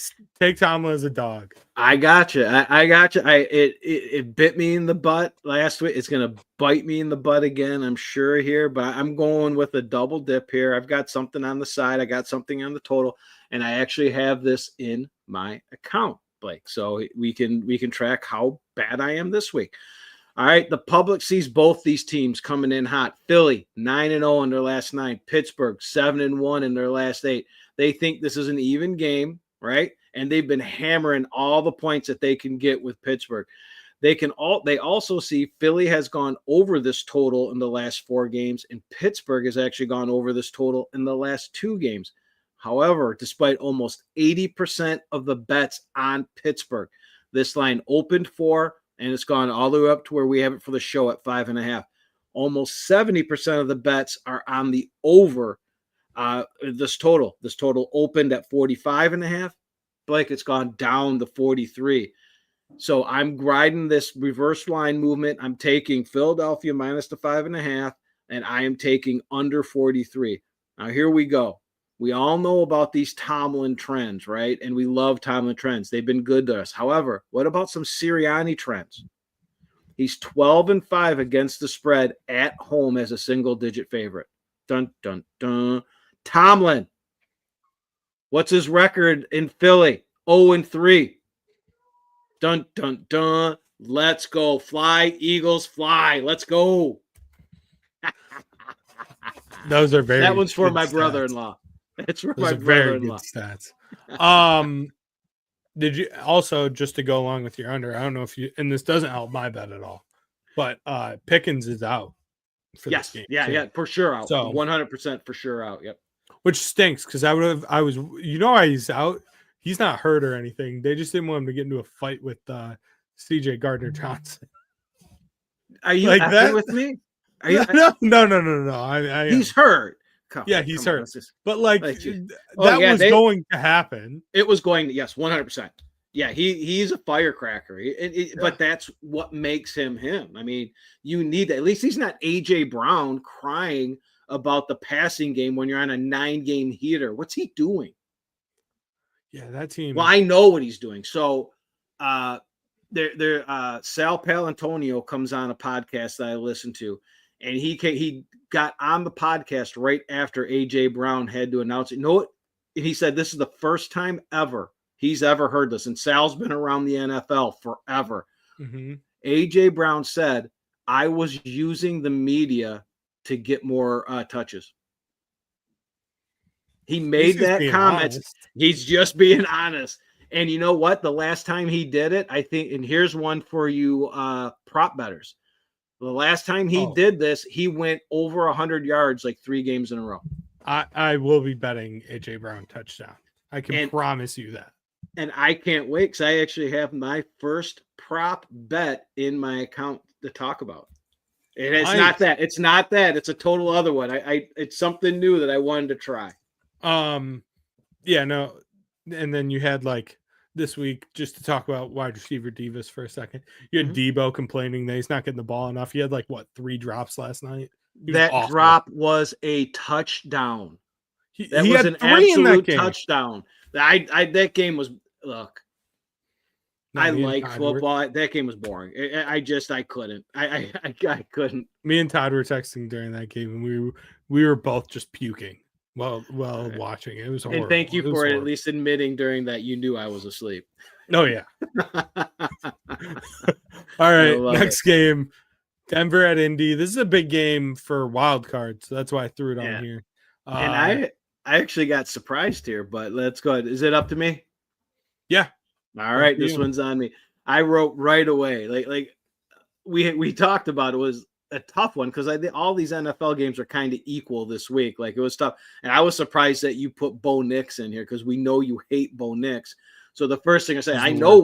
Tomlin as a dog. I got you. I got you. It bit me in the butt last week. It's gonna bite me in the butt again, I'm sure here. But I'm going with a double dip here. I've got something on the side. I got something on the total, and I actually have this in my account, Blake. So we can track how bad I am this week. All right, the public sees both these teams coming in hot. Philly 9-0 in their last 9. Pittsburgh 7-1 in their last 8. They think this is an even game, right? And they've been hammering all the points that they can get with Pittsburgh. They also see Philly has gone over this total in the last 4 games, and Pittsburgh has actually gone over this total in the last 2 games. However, despite almost 80% of the bets on Pittsburgh, this line opened 4. And it's gone all the way up to where we have it for the show at 5.5. Almost 70% of the bets are on the over this total. This total opened at 45.5. Blake, it's gone down to 43. So I'm riding this reverse line movement. I'm taking Philadelphia minus the 5.5, and I am taking under 43. Now here we go. We all know about these Tomlin trends, right? And we love Tomlin trends. They've been good to us. However, what about some Sirianni trends? He's 12-5 against the spread at home as a single-digit favorite. Dun, dun, dun. Tomlin, what's his record in Philly? 0-3. Dun, dun, dun. Let's go. Fly, Eagles, fly. Let's go. Those are very That one's for my stats. brother-in-law. That's for Those my brother-in-law. Stats. Did you also, just to go along with your under, I don't know if you, and this doesn't help my bet at all, but Pickens is out for this game. Yeah, for sure out. So 100% for sure out. Yep. Which stinks because why he's out. He's not hurt or anything. They just didn't want him to get into a fight with CJ Gardner-Johnson. Are you like that with me? Are you? No. He's hurt. He's hurt. But that was going to happen. It was going to, yes, 100%. Yeah, he's a firecracker. But that's what makes him him. I mean, you need that. At least he's not A.J. Brown crying about the passing game when you're on a 9-game heater. What's he doing? Yeah, that team. Well, I know what he's doing. So Sal Palantonio comes on a podcast that I listen to. And he got on the podcast right after A.J. Brown had to announce it. You know what? he said this is the first time ever he's ever heard this. And Sal's been around the NFL forever. Mm-hmm. A.J. Brown said, I was using the media to get more touches. He made that comment. Honest. He's just being honest. And you know what? The last time he did it, I think, and here's one for you prop bettors. The last time he did this, he went over 100 yards like 3 games in a row. I will be betting A.J. Brown touchdown. I can promise you that. And I can't wait because I actually have my first prop bet in my account to talk about. And it's not that. It's not that. It's a total other one. It's something new that I wanted to try. Yeah, no. And then you had like this week, just to talk about wide receiver divas for a second. You had Debo complaining that he's not getting the ball enough. He had like 3 drops last night. That drop was a touchdown. That was an absolute touchdown. That game was look. I like football. That game was boring. I couldn't. I couldn't. Me and Todd were texting during that game, and we were both just puking while watching. It was horrible. And thank you for at least admitting during that you knew I was asleep. Oh yeah. All right, next game, Denver at Indy. This is a big game for wild cards, so that's why I threw it on here. And I actually got surprised here, but let's go ahead. Is it up to me? Yeah. All right, this one's on me. I wrote right away. Like we talked about, it was a tough one because all these NFL games are kind of equal this week. Like it was tough, and I was surprised that you put Bo Nix in here because we know you hate Bo Nix. So the first thing I say, I know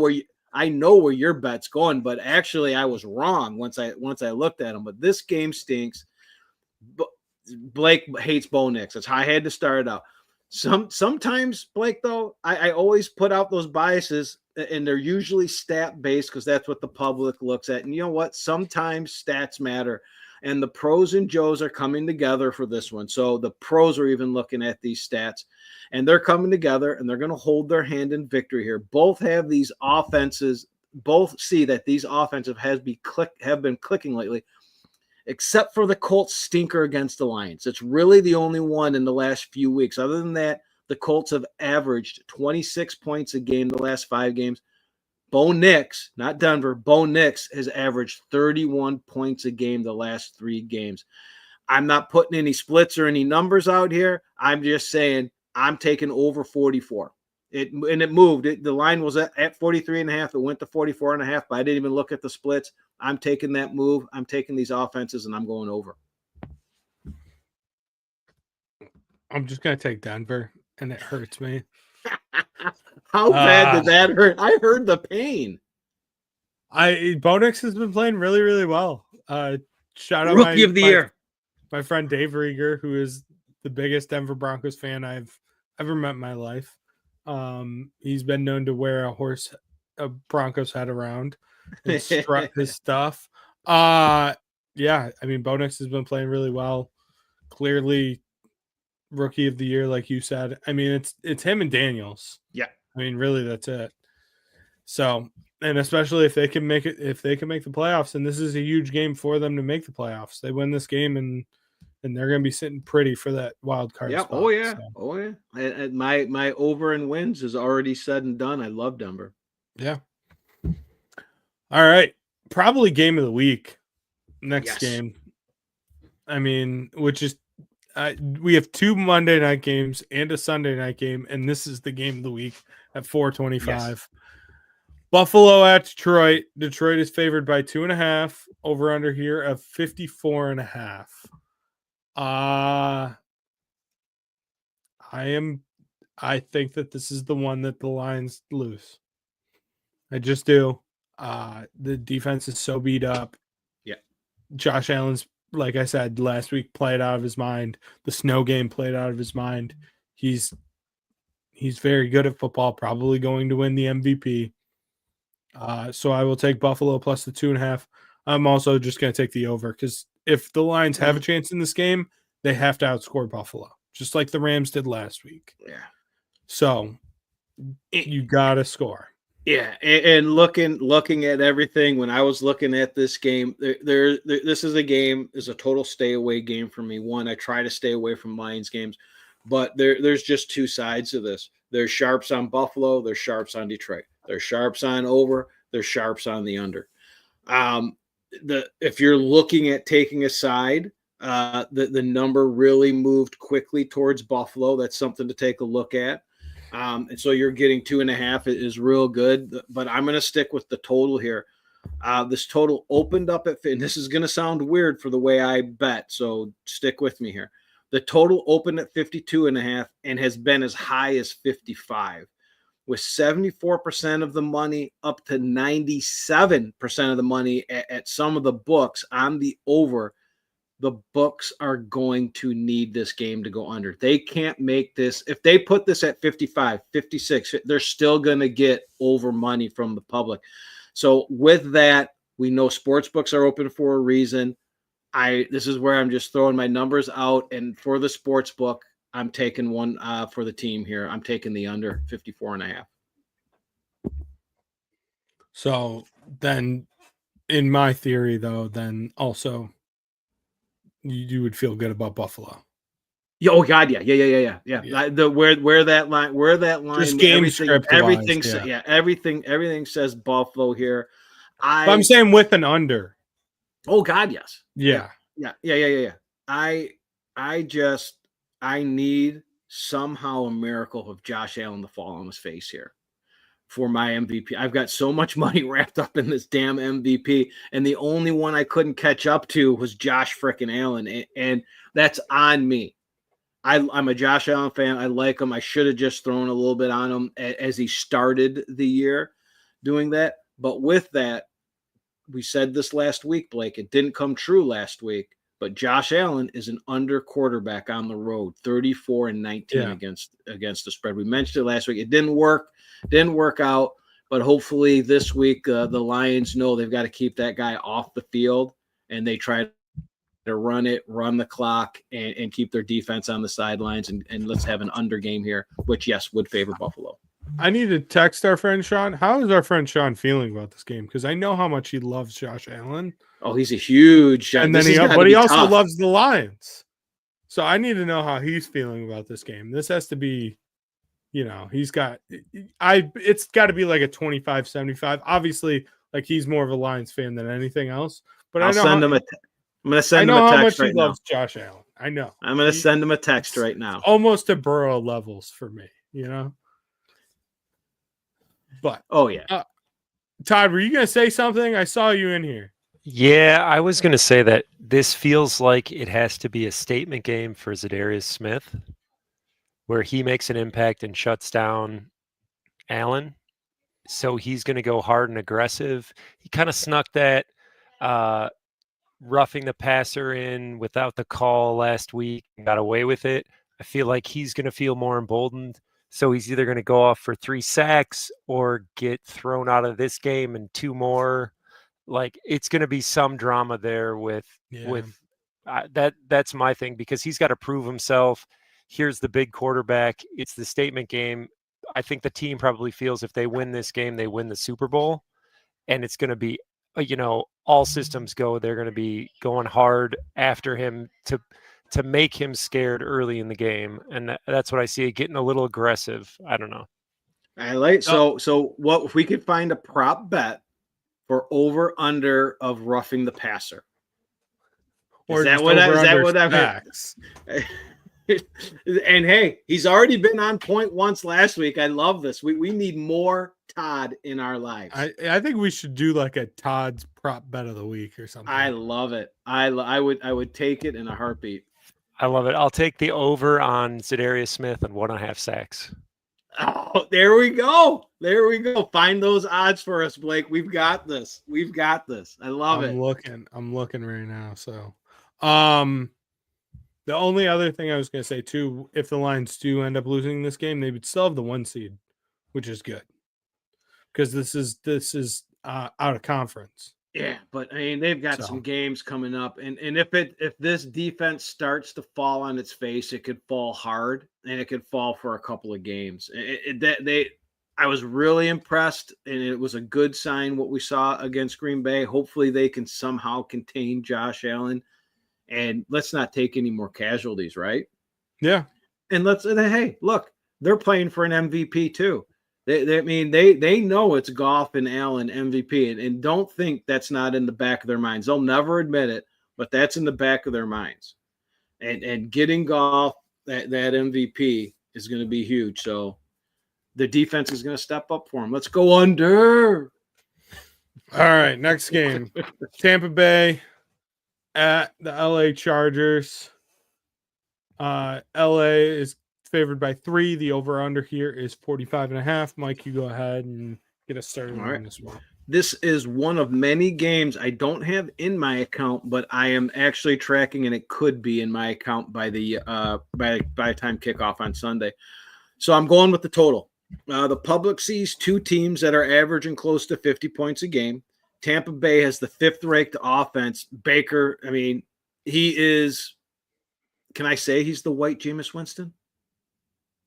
where your bet's going, but actually I was wrong once I looked at him. But this game stinks. Blake hates Bo Nix. That's how I had to start it out. Sometimes, Blake, though, I always put out those biases, and they're usually stat-based because that's what the public looks at. And you know what? Sometimes stats matter. And the pros and Joes are coming together for this one. So the pros are even looking at these stats, and they're coming together, and they're going to hold their hand in victory here. Both have these offenses. Both see that these offensive have been clicking lately, except for the Colts stinker against the Lions. It's really the only one in the last few weeks. Other than that, the Colts have averaged 26 points a game the last 5 games. Bo Nix, not Denver, Bo Nix has averaged 31 points a game the last 3 games. I'm not putting any splits or any numbers out here. I'm just saying I'm taking over 44. It moved. The line was at 43.5. It went to 44.5, but I didn't even look at the splits. I'm taking that move. I'm taking these offenses, and I'm going over. I'm just going to take Denver, and it hurts me. How bad did that hurt? I heard the pain. Bo Nix has been playing really, really well. Shout out Rookie of the year. My friend Dave Rieger, who is the biggest Denver Broncos fan I've ever met in my life. He's been known to wear a Broncos hat around and strut his stuff. Yeah, I mean, Bo Nix has been playing really well. Clearly, rookie of the year, like you said. I mean, it's him and Daniels. Yeah, I mean, really, that's it. So, and especially if they can make the playoffs, and this is a huge game for them to make the playoffs. They win this game, and they're going to be sitting pretty for that wild card. Yeah. Spot, oh yeah. So. Oh yeah. And my over and wins is already said and done. I love Denver. Yeah. All right. Probably game of the week. Next game. I mean, which is we have 2 Monday night games and a Sunday night game, and this is the game of the week at 4:25. Yes. Buffalo at Detroit. Detroit is favored by 2.5. Over under here of 54.5. I think that this is the one that the Lions lose. I just do. The defense is so beat up. Yeah. Josh Allen's, like I said last week, played out of his mind. The snow game played out of his mind. He's very good at football, probably going to win the MVP. So I will take Buffalo plus the 2.5. I'm also just going to take the over because if the Lions have a chance in this game, they have to outscore Buffalo, just like the Rams did last week. Yeah. So you got to score. Yeah, and looking at everything, when I was looking at this game, this is a total stay away game for me. One, I try to stay away from Lions games. but there's just two sides to this. There's sharps on Buffalo. There's sharps on Detroit. There's sharps on over. There's sharps on the under. If you're looking at taking a side, the number really moved quickly towards Buffalo. That's something to take a look at. And so you're getting 2.5 is real good, but I'm going to stick with the total here. This total opened up at, and this is going to sound weird for the way I bet, so stick with me here. The total opened at 52.5 and has been as high as 55, with 74% of the money up to 97% of the money at some of the books on the over. The books are going to need this game to go under. They can't make this. If they put this at 55, 56, they're still going to get over money from the public. So with that, we know sports books are open for a reason. This is where I'm just throwing my numbers out. And for the sports book, I'm taking one for the team here. I'm taking the under 54.5. So then in my theory, though, then also you would feel good about Buffalo. Oh God, yeah. Where that line, just game script, everything says Buffalo here. I'm saying with an under. Oh God, yes. Yeah. I need somehow a miracle of Josh Allen to fall on his face here for my MVP. I've got so much money wrapped up in this damn MVP, and the only one I couldn't catch up to was Josh frickin' Allen, and that's on me. I'm a Josh Allen fan. I like him. I should have just thrown a little bit on him as he started the year doing that. But with that, we said this last week, Blake. It didn't come true last week, but Josh Allen is an under quarterback on the road, 34-19 against the spread. We mentioned it last week. It didn't work out, but hopefully this week the Lions know they've got to keep that guy off the field, and they try to run the clock, and keep their defense on the sidelines, and let's have an under game here, which, yes, would favor Buffalo. I need to text our friend Sean. How is our friend Sean feeling about this game? Because I know how much he loves Josh Allen. Oh, he's a huge, and then he also loves the Lions. So I need to know how he's feeling about this game. This has to be, it's got to be like a 25-75. Obviously, like, he's more of a Lions fan than anything else. But I'm going to send him a text right now. I know how much he loves Josh Allen. I know. I'm going to send him a text right now. Almost to Burrow levels for me, But Todd, were you going to say something? I saw you in here. Yeah, I was going to say that this feels like it has to be a statement game for Zadarius Smith, where he makes an impact and shuts down Allen. So he's going to go hard and aggressive. He kind of snuck that roughing the passer in without the call last week and got away with it. I feel like he's going to feel more emboldened. So he's either going to go off for 3 sacks or get thrown out of this game and 2 more. Like, it's going to be some drama there with that's my thing, because he's got to prove himself. Here's the big quarterback. It's the statement game. I think the team probably feels if they win this game, they win the Super Bowl, and it's going to be, all systems go. They're going to be going hard after him to make him scared early in the game. And that's what I see, getting a little aggressive. I don't know. I like, so what if we could find a prop bet for over under of roughing the passer? Is that what I And hey, he's already been on point once last week. I love this. We need more Todd in our lives. I think we should do like a Todd's prop bet of the week or something. I love it. I would take it in a heartbeat. I love it. I'll take the over on Zadarius Smith and 1.5 sacks. Oh, there we go. Find those odds for us, Blake. We've got this. I love it. I'm looking right now. So, the only other thing I was going to say too, if the Lions do end up losing this game, they would still have the 1 seed, which is good, because this is out of conference. Yeah, but I mean, they've got some games coming up, and if this defense starts to fall on its face, it could fall hard, and it could fall for a couple of games. I was really impressed, and it was a good sign what we saw against Green Bay. Hopefully, they can somehow contain Josh Allen, and let's not take any more casualties, right? Yeah. And hey, look, they're playing for an MVP too. They know it's Goff and Allen MVP, and don't think that's not in the back of their minds. They'll never admit it, but that's in the back of their minds. And getting Goff that MVP is going to be huge. So the defense is going to step up for them. Let's go under. All right, next game. Tampa Bay at the LA Chargers. LA is favored by 3. The over-under here is 45.5. Mike, you go ahead and get us started on this one. This is one of many games I don't have in my account, but I am actually tracking, and it could be in my account by the time kickoff on Sunday. So I'm going with the total. The public sees two teams that are averaging close to 50 points a game. Tampa Bay has the 5th-ranked offense. Baker, I mean, he is – can I say he's the white Jameis Winston?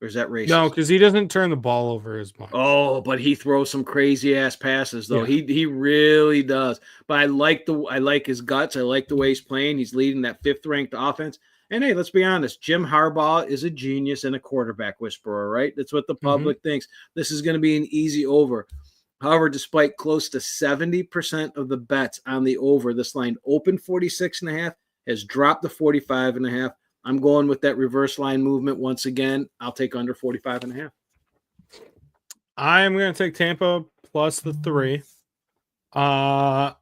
Or is that racist? No, because he doesn't turn the ball over as much. Oh, but he throws some crazy-ass passes, though. Yeah. He really does. But I like his guts. I like the way he's playing. He's leading that 5th-ranked offense. And, hey, let's be honest. Jim Harbaugh is a genius and a quarterback whisperer, right? That's what the public thinks. This is going to be an easy over. However, despite close to 70% of the bets on the over, this line opened 46.5, has dropped to 45.5. I'm going with that reverse line movement once again. I'll take under 45.5. I am going to take Tampa plus the 3. I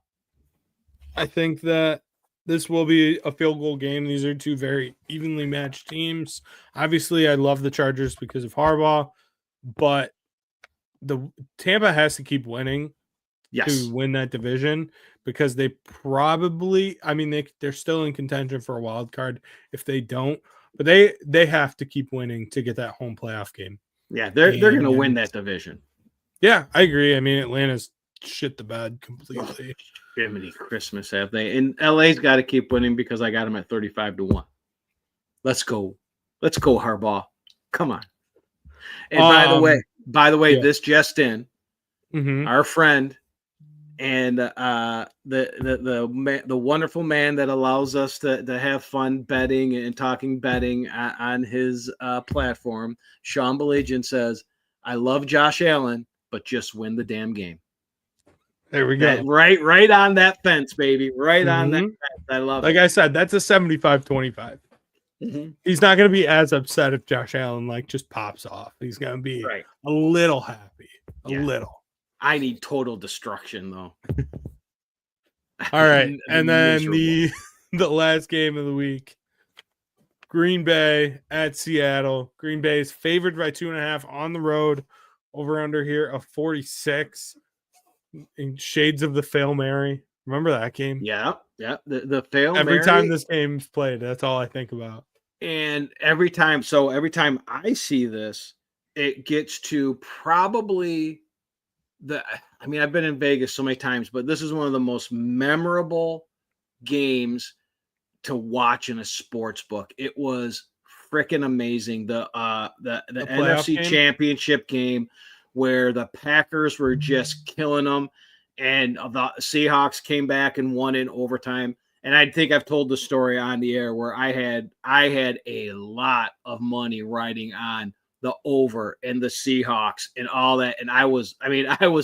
think that this will be a field goal game. These are two very evenly matched teams. Obviously, I love the Chargers because of Harbaugh, but the Tampa has to keep winning to win that division, because they probably, I mean, they're still in contention for a wild card if they don't, but they have to keep winning to get that home playoff game. Yeah, they're going to win that division. Yeah, I agree. I mean, Atlanta's shit the bed completely. Jiminy Christmas, have they? And LA's got to keep winning because I got them at 35-1. Let's go, Harbaugh. Come on. And by the way, this just in, our friend and the wonderful man that allows us to have fun betting and talking betting on his platform, Sean Balajian, says, I love Josh Allen, but just win the damn game. There we go. Right on that fence, baby. Right on that fence. I love it. Like I said, that's a 75-25. He's not going to be as upset if Josh Allen just pops off. He's going to be a little happy. A little. I need total destruction, though. All right. And then the last game of the week, Green Bay at Seattle. Green Bay is favored by 2.5 on the road. Over under here of 46. In shades of the Fail Mary. Remember that game? Yeah. The Fail Every Mary. time this game's played, that's all I think about. And every time I see this, it gets to probably I've been in Vegas so many times, but this is one of the most memorable games to watch in a sports book. It was freaking amazing. The NFC game? Championship game where the Packers were just killing them, and the Seahawks came back and won in overtime. And I think I've told the story on the air where I had a lot of money riding on the over and the Seahawks and all that. And I was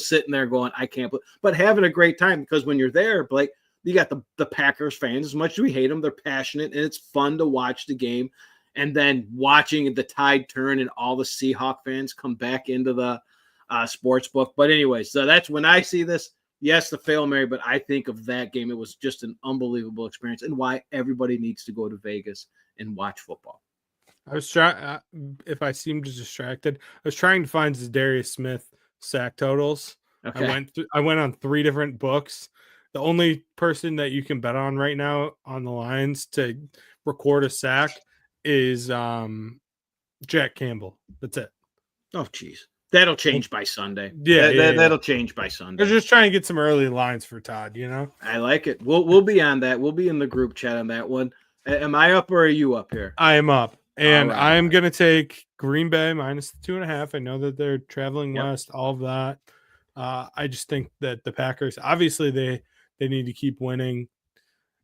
sitting there going, I can't believe, but having a great time, because when you're there, Blake, you got the Packers fans. As much as we hate them, they're passionate, and it's fun to watch the game. And then watching the tide turn and all the Seahawk fans come back into the sports book. But anyway, so that's when I see this. Yes, the Fail Mary, but I think of that game. It was just an unbelievable experience, and why everybody needs to go to Vegas and watch football. I was trying. If I seemed distracted, I was trying to find Darius Smith sack totals. Okay. I went on 3 different books. The only person that you can bet on right now on the lines to record a sack is Jack Campbell. That's it. Oh, geez. That'll change by Sunday. Yeah, that'll change by Sunday. I was just trying to get some early lines for Todd, you know? I like it. We'll be on that. We'll be in the group chat on that one. Am I up or are you up here? I am up. And I'm going to take Green Bay minus the 2.5. I know that they're traveling west, all of that. I just think that the Packers, obviously they need to keep winning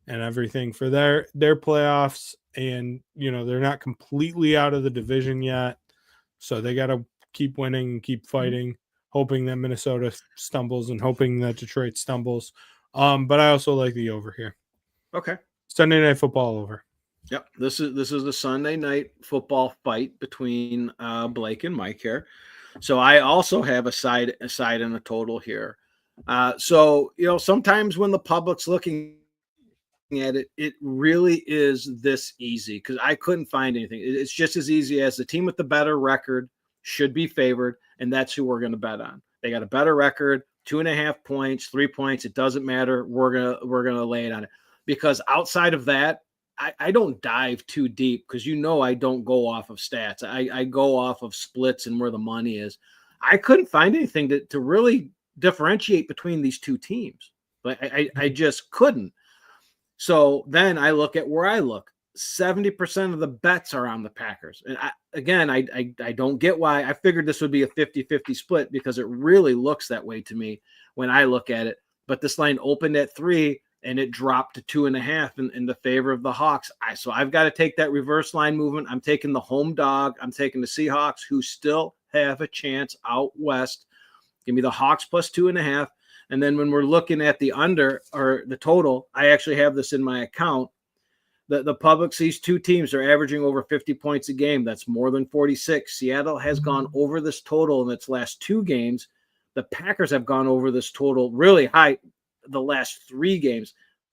and everything for their playoffs. and they're not completely out of the division yet, so they got to keep winning and keep fighting, hoping that Minnesota stumbles and hoping that Detroit stumbles. But I also like the over here. Okay. Sunday Night Football over. Yep. This is the Sunday night football fight between Blake and Mike here. So I also have a side and a total here. So sometimes when the public's looking at it, it really is this easy because I couldn't find anything. It's just as easy as the team with the better record should be favored, and that's who we're going to bet on. They got a better record, 2.5 points, 3 points. It doesn't matter. We're gonna lay it on it because outside of that, I don't dive too deep because I don't go off of stats. I go off of splits and where the money is. I couldn't find anything to really differentiate between these two teams. But I just couldn't. So then I look at where I look. 70% of the bets are on the Packers. And I don't get why. I figured this would be a 50-50 split because it really looks that way to me when I look at it. But this line opened at 3 and it dropped to 2.5 in the favor of the Hawks. So I've got to take that reverse line movement. I'm taking the home dog. I'm taking the Seahawks, who still have a chance out west. Give me the Hawks plus 2.5. And then when we're looking at the under or the total, I actually have this in my account. The public sees two teams are averaging over 50 points a game. That's more than 46. Seattle has gone over this total in its last 2 games. The Packers have gone over this total really high the last 3 games.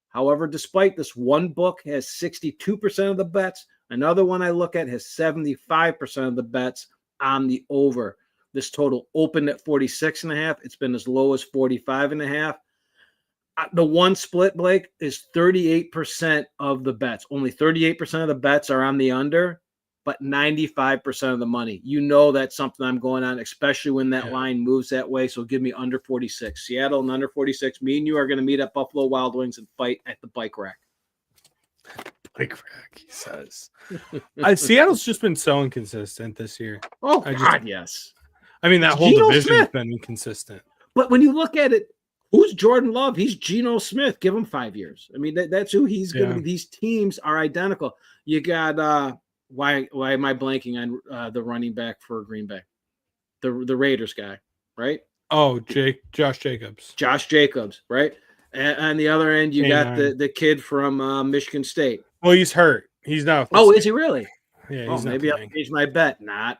However, despite this, one book has 62% of the bets. Another one I look at has 75% of the bets on the over. This total opened at 46.5. It's been as low as 45.5. The one split, Blake, is 38% of the bets. Only 38% of the bets are on the under, but 95% of the money. That's something I'm going on, especially when that line moves that way. So give me under 46. Seattle and under 46. Me and you are going to meet at Buffalo Wild Wings and fight at the bike rack. Bike rack, he says. Seattle's just been so inconsistent this year. Oh, yes. I mean, that whole division's been inconsistent. But when you look at it, who's Jordan Love? He's Geno Smith. Give him 5 years. I mean, that's who he's going to be. These teams are identical. You got why am I blanking on the running back for Green Bay? The Raiders guy, right? Oh, Josh Jacobs. Josh Jacobs, right? And on the other end, you got the kid from Michigan State. Well, he's hurt. He's not. Oh, is he really? Yeah. Maybe I'll change my bet. Not.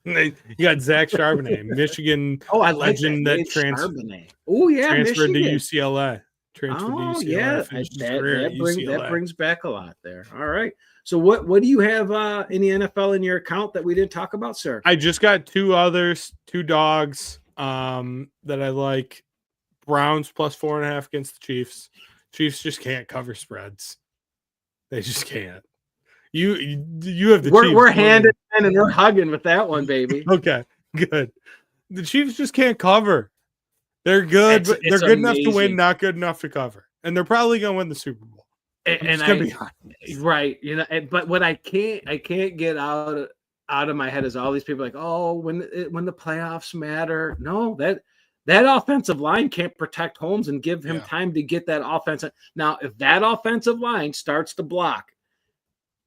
You got Zach Charbonnet, Michigan legend that transferred to UCLA. That brings back a lot there. All right. So what do you have in the NFL in your account that we didn't talk about, sir? I just got 2 dogs that I like. Browns plus 4.5 against the Chiefs. Chiefs just can't cover spreads. They just can't. You have the Chiefs. We're hand in hand and we're hugging with that one, baby. Okay, good. The Chiefs just can't cover. They're good, but they're good enough to win, not good enough to cover. And they're probably going to win the Super Bowl. Right. But what I can't get out of my head is all these people like, oh, when the playoffs matter. No, that offensive line can't protect Holmes and give him time to get that offense. Now, if that offensive line starts to block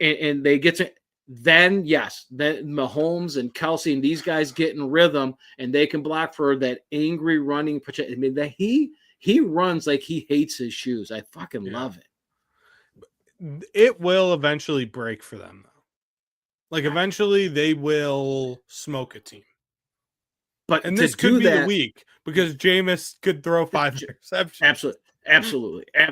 and they get to, then yes, then Mahomes and Kelsey and these guys get in rhythm and they can block for that angry running. I mean, that he runs like he hates his shoes. I fucking love it. It will eventually break for them, though. Like, eventually they will smoke a team. And this could be the week because Jameis could throw 5 interceptions. Absolutely. I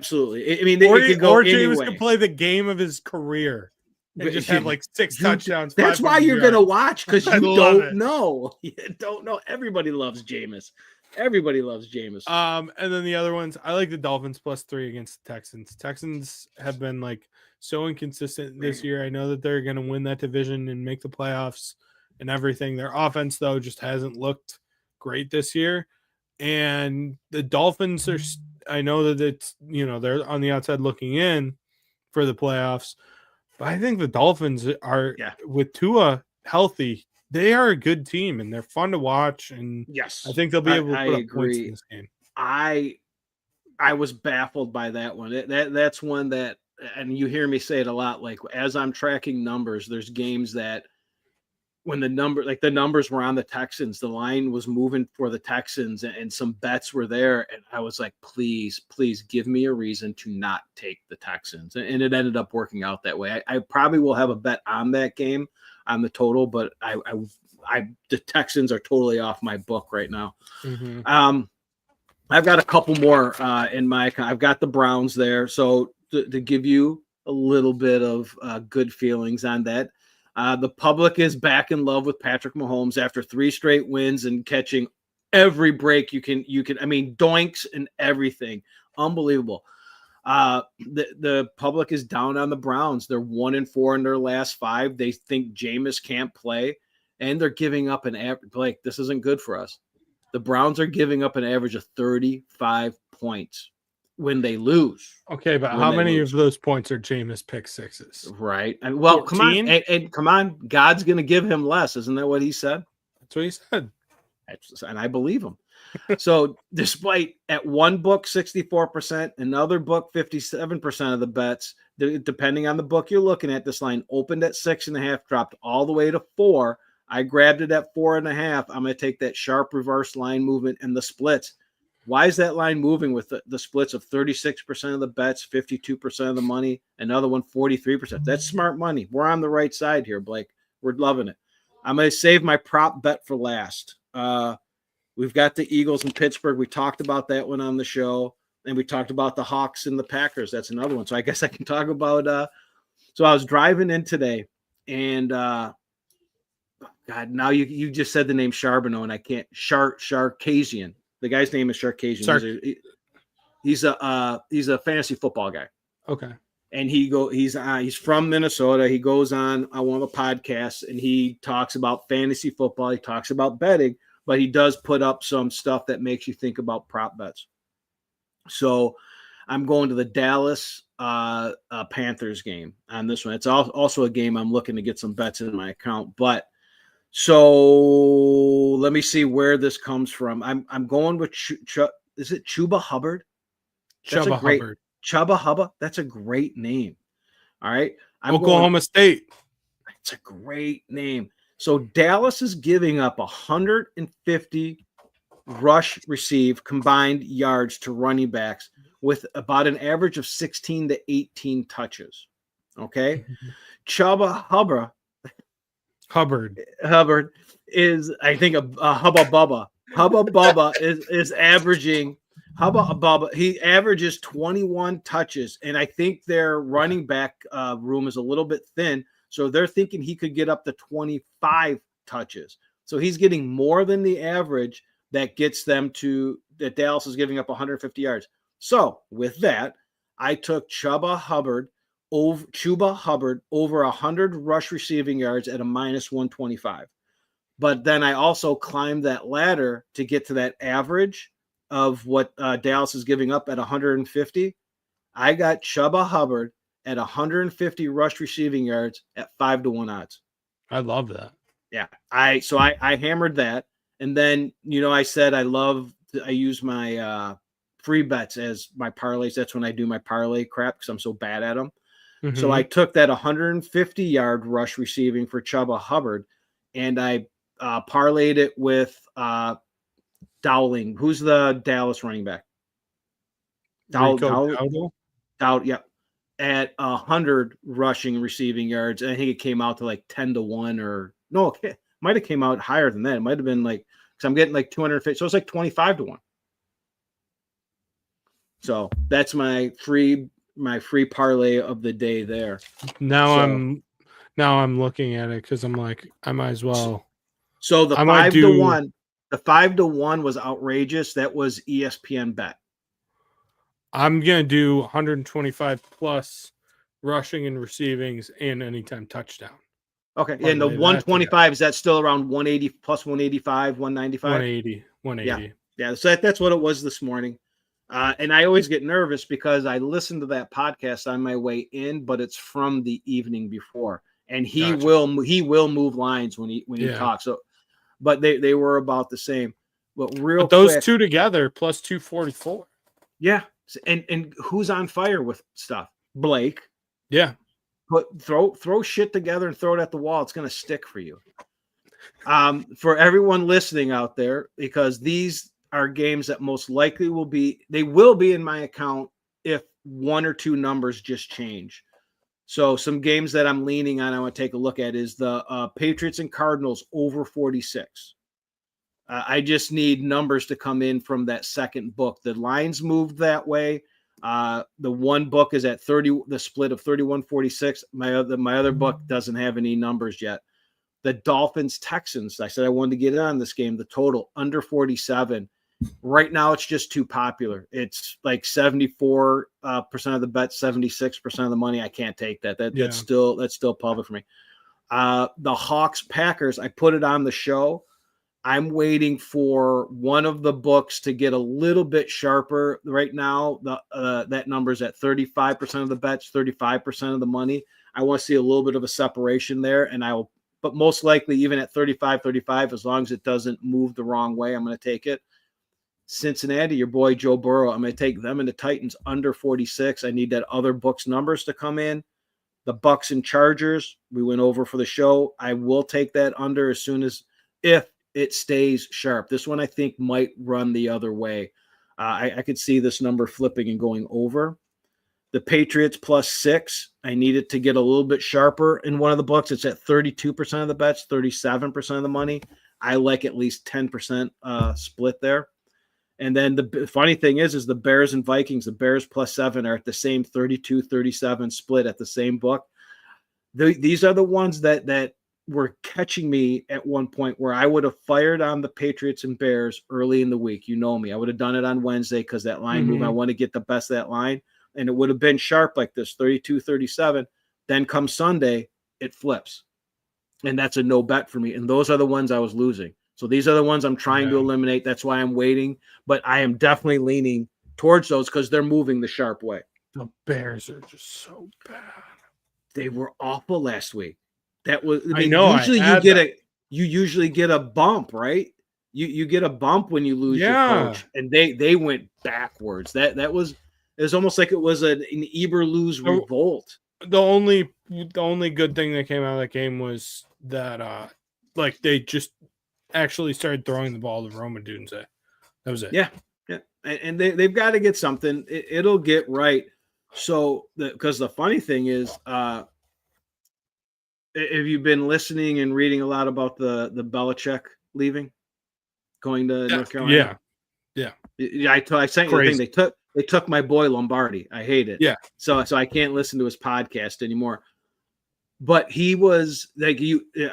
mean, it could go Jameis could play the game of his career and just have like 6 touchdowns. That's why you're going to watch, because you don't know. You don't know. Everybody loves Jameis. And then the other ones, I like the Dolphins plus 3 against the Texans. Texans have been like so inconsistent this year. I know that they're going to win that division and make the playoffs and everything. Their offense, though, just hasn't looked great this year. And the Dolphins are, I know that it's, they're on the outside looking in for the playoffs. But I think the Dolphins are, with Tua healthy, they are a good team and they're fun to watch. And yes, I think they'll be able to put up points in this game. I was baffled by that one. That's one that and you hear me say it a lot, like as I'm tracking numbers, there's games that when the numbers were on the Texans, the line was moving for the Texans and some bets were there. And I was like, please give me a reason to not take the Texans. And it ended up working out that way. I probably will have a bet on that game on the total, but the Texans are totally off my book right now. Mm-hmm. I've got a couple more in my account. I've got the Browns there. So to give you a little bit of good feelings on that, the public is back in love with Patrick Mahomes after 3 straight wins and catching every break you can. I mean, doinks and everything. Unbelievable. The public is down on the Browns. They're 1-4 in their last 5. They think Jameis can't play, and they're giving up an average. Like, this isn't good for us. The Browns are giving up an average of 35 points when they lose. Okay, but how many of those points are Jameis pick sixes? Right. And well, 14? come on. And come on. God's going to give him less. Isn't that what he said? That's what he said. And I believe him. So despite at one book, 64%, another book, 57% of the bets, depending on the book you're looking at, this line opened at 6.5, dropped all the way to 4. I grabbed it at 4.5. I'm going to take that sharp reverse line movement and the splits. Why is that line moving with the splits of 36% of the bets, 52% of the money, another one 43%? That's smart money. We're on the right side here, Blake. We're loving it. I'm going to save my prop bet for last. We've got the Eagles in Pittsburgh. We talked about that one on the show, and we talked about the Hawks and the Packers. That's another one. So I guess I can talk about so I was driving in today, and God, now you just said the name Charbonneau, and I can't. Sharkazian. The guy's name is Sharkazian. He's a fantasy football guy. Okay. And he's from Minnesota. He goes on one of the podcasts and he talks about fantasy football. He talks about betting, but he does put up some stuff that makes you think about prop bets. So I'm going to the Dallas Panthers game on this one. It's also a game I'm looking to get some bets in my account, but so let me see where this comes from. I'm going with is it Chuba Hubbard? Hubbard. Chuba Hubbard. That's a great name. All right. Oklahoma State. It's a great name. So Dallas is giving up 150 rush receive combined yards to running backs with about an average of 16 to 18 touches. Okay. Chuba Hubbard is, I think, a Hubba Bubba. Hubba Bubba is averaging Hubba Bubba. He averages 21 touches, and I think their running back room is a little bit thin, so they're thinking he could get up to 25 touches. So he's getting more than the average that gets them to that Dallas is giving up 150 yards. So with that, I took Chuba Hubbard over 100 rush receiving yards at a minus 125. But then I also climbed that ladder to get to that average of what Dallas is giving up at 150. I got Chuba Hubbard at 150 rush receiving yards at 5-1 odds. I love that. Yeah. I hammered that. And then, I said I use my free bets as my parlays. That's when I do my parlay crap because I'm so bad at them. Mm-hmm. So I took that 150-yard rush receiving for Chuba Hubbard, and I parlayed it with Dowling. Who's the Dallas running back? Dowdle? Yeah. At 100 rushing receiving yards. I think it came out to like 10-1 or no, it might have came out higher than that. It might have been like, because I'm getting like 250. So it's like 25-1. So that's my free parlay of the day there. Now I'm looking at it because I'm like, I might as well. So the 5-1 was outrageous. That was ESPN bet. I'm gonna do 125 plus rushing and receivings and anytime touchdown. Okay. And the 125 is that still around 180 plus 185, 195? 180. Yeah. So that's what it was this morning. And I always get nervous because I listen to that podcast on my way in, but it's from the evening before, and he will move lines when he talks. So, but they were about the same. But those two together plus 244. Yeah, and who's on fire with stuff? Blake. Yeah. Throw shit together and throw it at the wall. It's going to stick for you. For everyone listening out there, because these are games that most likely will be in my account if one or two numbers just change. So some games that I'm leaning on, I want to take a look at is the Patriots and Cardinals over 46. I just need numbers to come in from that second book. The lines moved that way. The one book is at 30, the split of 31-46. My other book doesn't have any numbers yet. The Dolphins Texans, I said I wanted to get in on this game. The total under 47. Right now, it's just too popular. It's like 74% of the bet, 76% of the money. I can't take that. That's still public for me. The Hawks Packers, I put it on the show. I'm waiting for one of the books to get a little bit sharper. Right now, that number is at 35% of the bets, 35% of the money. I want to see a little bit of a separation there, and I will. But most likely, even at 35, as long as it doesn't move the wrong way, I'm going to take it. Cincinnati, your boy Joe Burrow, I'm going to take them and the Titans under 46. I need that other book's numbers to come in. The Bucks and Chargers, we went over for the show. I will take that under as soon as if it stays sharp. This one I think might run the other way. I could see this number flipping and going over. The Patriots +6. I need it to get a little bit sharper in one of the books. It's at 32% of the bets, 37% of the money. I like at least 10% split there. And then the funny thing is the Bears and Vikings, the Bears +7 are at the same 32-37 split at the same book. These are the ones that were catching me at one point where I would have fired on the Patriots and Bears early in the week. You know me. I would have done it on Wednesday because that line move, I want to get the best of that line. And it would have been sharp like this, 32-37. Then come Sunday, it flips. And that's a no bet for me. And those are the ones I was losing. So these are the ones I'm trying to eliminate. That's why I'm waiting. But I am definitely leaning towards those because they're moving the sharp way. The Bears are just so bad. They were awful last week. That was I know. You usually get a bump, right? You get a bump when you lose your coach. And they went backwards. It was almost like it was an Eberflus revolt. The only good thing that came out of that game was that they just actually started throwing the ball to Roma Dunze. That was it. Yeah. And they've got to get something. It'll get right. So because the funny thing is, have you been listening and reading a lot about the Belichick leaving, going to North Carolina? Yeah. I sent you the thing. They took my boy Lombardi. I hate it. Yeah. So I can't listen to his podcast anymore. But he was like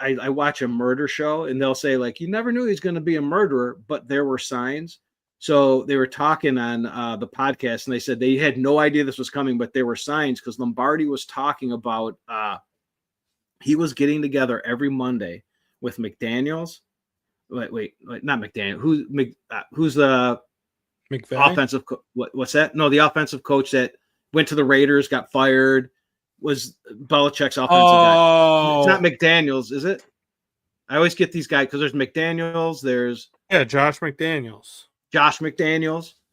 I watch a murder show and they'll say like, you never knew he's going to be a murderer, but there were signs. So they were talking on the podcast and they said they had no idea this was coming, but there were signs because Lombardi was talking about he was getting together every Monday with McDaniels. Wait, not McDaniel. Who's the McVay? Offensive what's that? No, the offensive coach that went to the Raiders, got fired, was Belichick's offensive guy. It's not McDaniels, is it? I always get these guys because there's McDaniels, there's Josh McDaniels.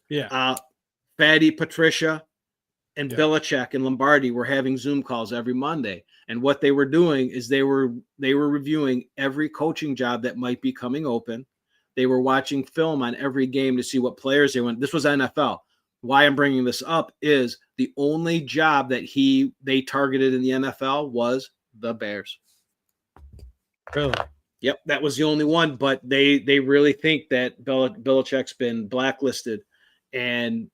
Yeah. Fatty Patricia and Belichick and Lombardi were having Zoom calls every Monday. And what they were doing is they were reviewing every coaching job that might be coming open. They were watching film on every game to see what players they went. This was NFL. Why I'm bringing this up is the only job that they targeted in the NFL was the Bears. Really? Yep, that was the only one. But they really think that Belichick's been blacklisted, and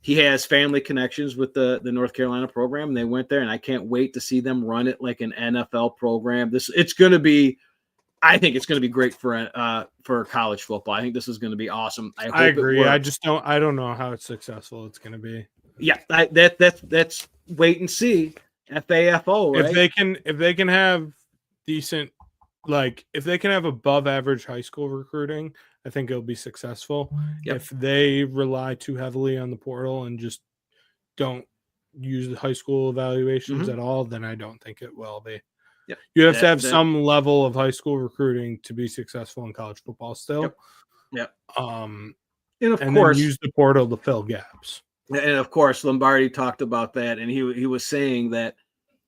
he has family connections with the North Carolina program. And they went there, and I can't wait to see them run it like an NFL program. I think it's going to be great for college football. I think this is going to be awesome. I agree. I don't know how successful it's going to be. Yeah, that's wait and see. FAFO, right? If they can have decent, if they can have above average high school recruiting, I think it'll be successful. Yep. If they rely too heavily on the portal and just don't use the high school evaluations at all, then I don't think it will be. Yep. You have to have some level of high school recruiting to be successful in college football still. Yep. And of course, then use the portal to fill gaps. And of course, Lombardi talked about that, and he was saying that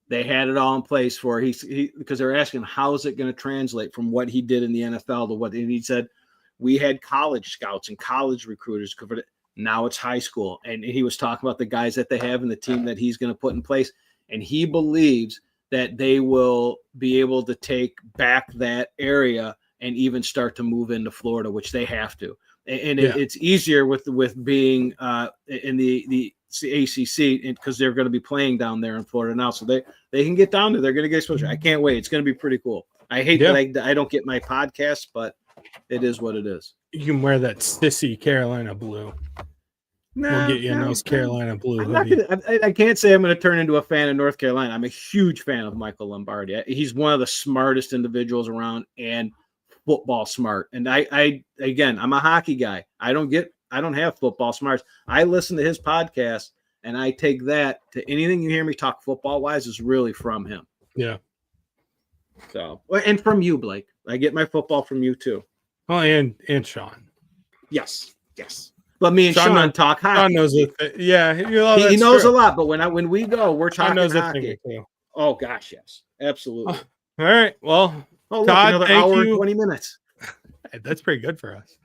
they had it all in place for he because they're asking how is it going to translate from what he did in the NFL to what, and he said we had college scouts and college recruiters covered it. Now it's high school, and he was talking about the guys that they have in the team that he's going to put in place, and he believes that they will be able to take back that area and even start to move into Florida, which they have to. And it's easier with being in the ACC because they're going to be playing down there in Florida now, so they can get down there. They're going to get exposure. I can't wait. It's going to be pretty cool. I hate that I don't get my podcast, but it is what it is. You can wear that sissy Carolina blue. We'll get you a nice Carolina blue hoodie. I can't say I'm going to turn into a fan of North Carolina. I'm a huge fan of Michael Lombardi. He's one of the smartest individuals around and football smart. And again, I'm a hockey guy. I don't have football smarts. I listen to his podcast, and I take that to anything you hear me talk football wise is really from him. Yeah. So, and from you, Blake. I get my football from you too. Oh, and Sean. Yes. But me and Sean talk hockey. Sean knows it. Yeah, he knows a lot. But when we go, we're talking hockey. Oh gosh, yes, absolutely. All right. Well, look, Todd, another hour and 20 minutes. That's pretty good for us.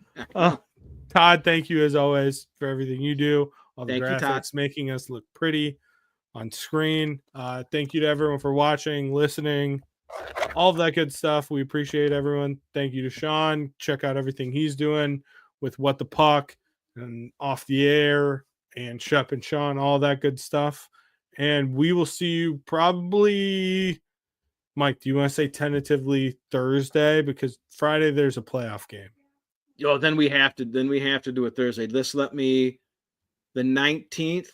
Todd, thank you as always for everything you do. All the graphics, making us look pretty on screen. Thank you to everyone for watching, listening, all of that good stuff. We appreciate everyone. Thank you to Sean. Check out everything he's doing with What the Puck and Off the Air and Shep and Sean, all that good stuff. And we will see you probably, Mike, do you want to say tentatively Thursday? Because Friday there's a playoff game. Oh, then we have to do it Thursday. The 19th.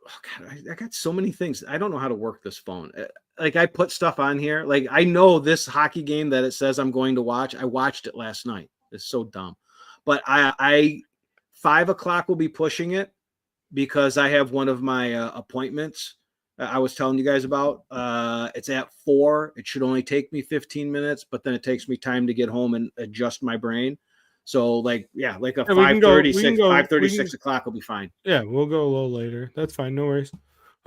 Oh God, I got so many things. I don't know how to work this phone. Like I put stuff on here. Like I know this hockey game that it says I'm going to watch. I watched it last night. It's so dumb. But I 5 o'clock will be pushing it because I have one of my appointments I was telling you guys about. It's at 4. It should only take me 15 minutes, but then it takes me time to get home and adjust my brain. So like a 5:30, 6 o'clock will be fine. Yeah, we'll go a little later. That's fine. No worries.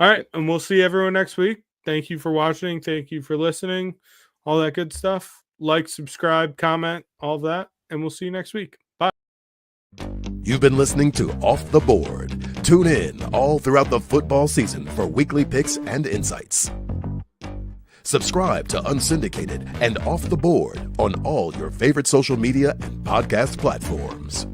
All right. And we'll see everyone next week. Thank you for watching. Thank you for listening. All that good stuff. Like, subscribe, comment, all that. And we'll see you next week. Bye. You've been listening to Off the Board. Tune in all throughout the football season for weekly picks and insights. Subscribe to Unsyndicated and Off the Board on all your favorite social media and podcast platforms.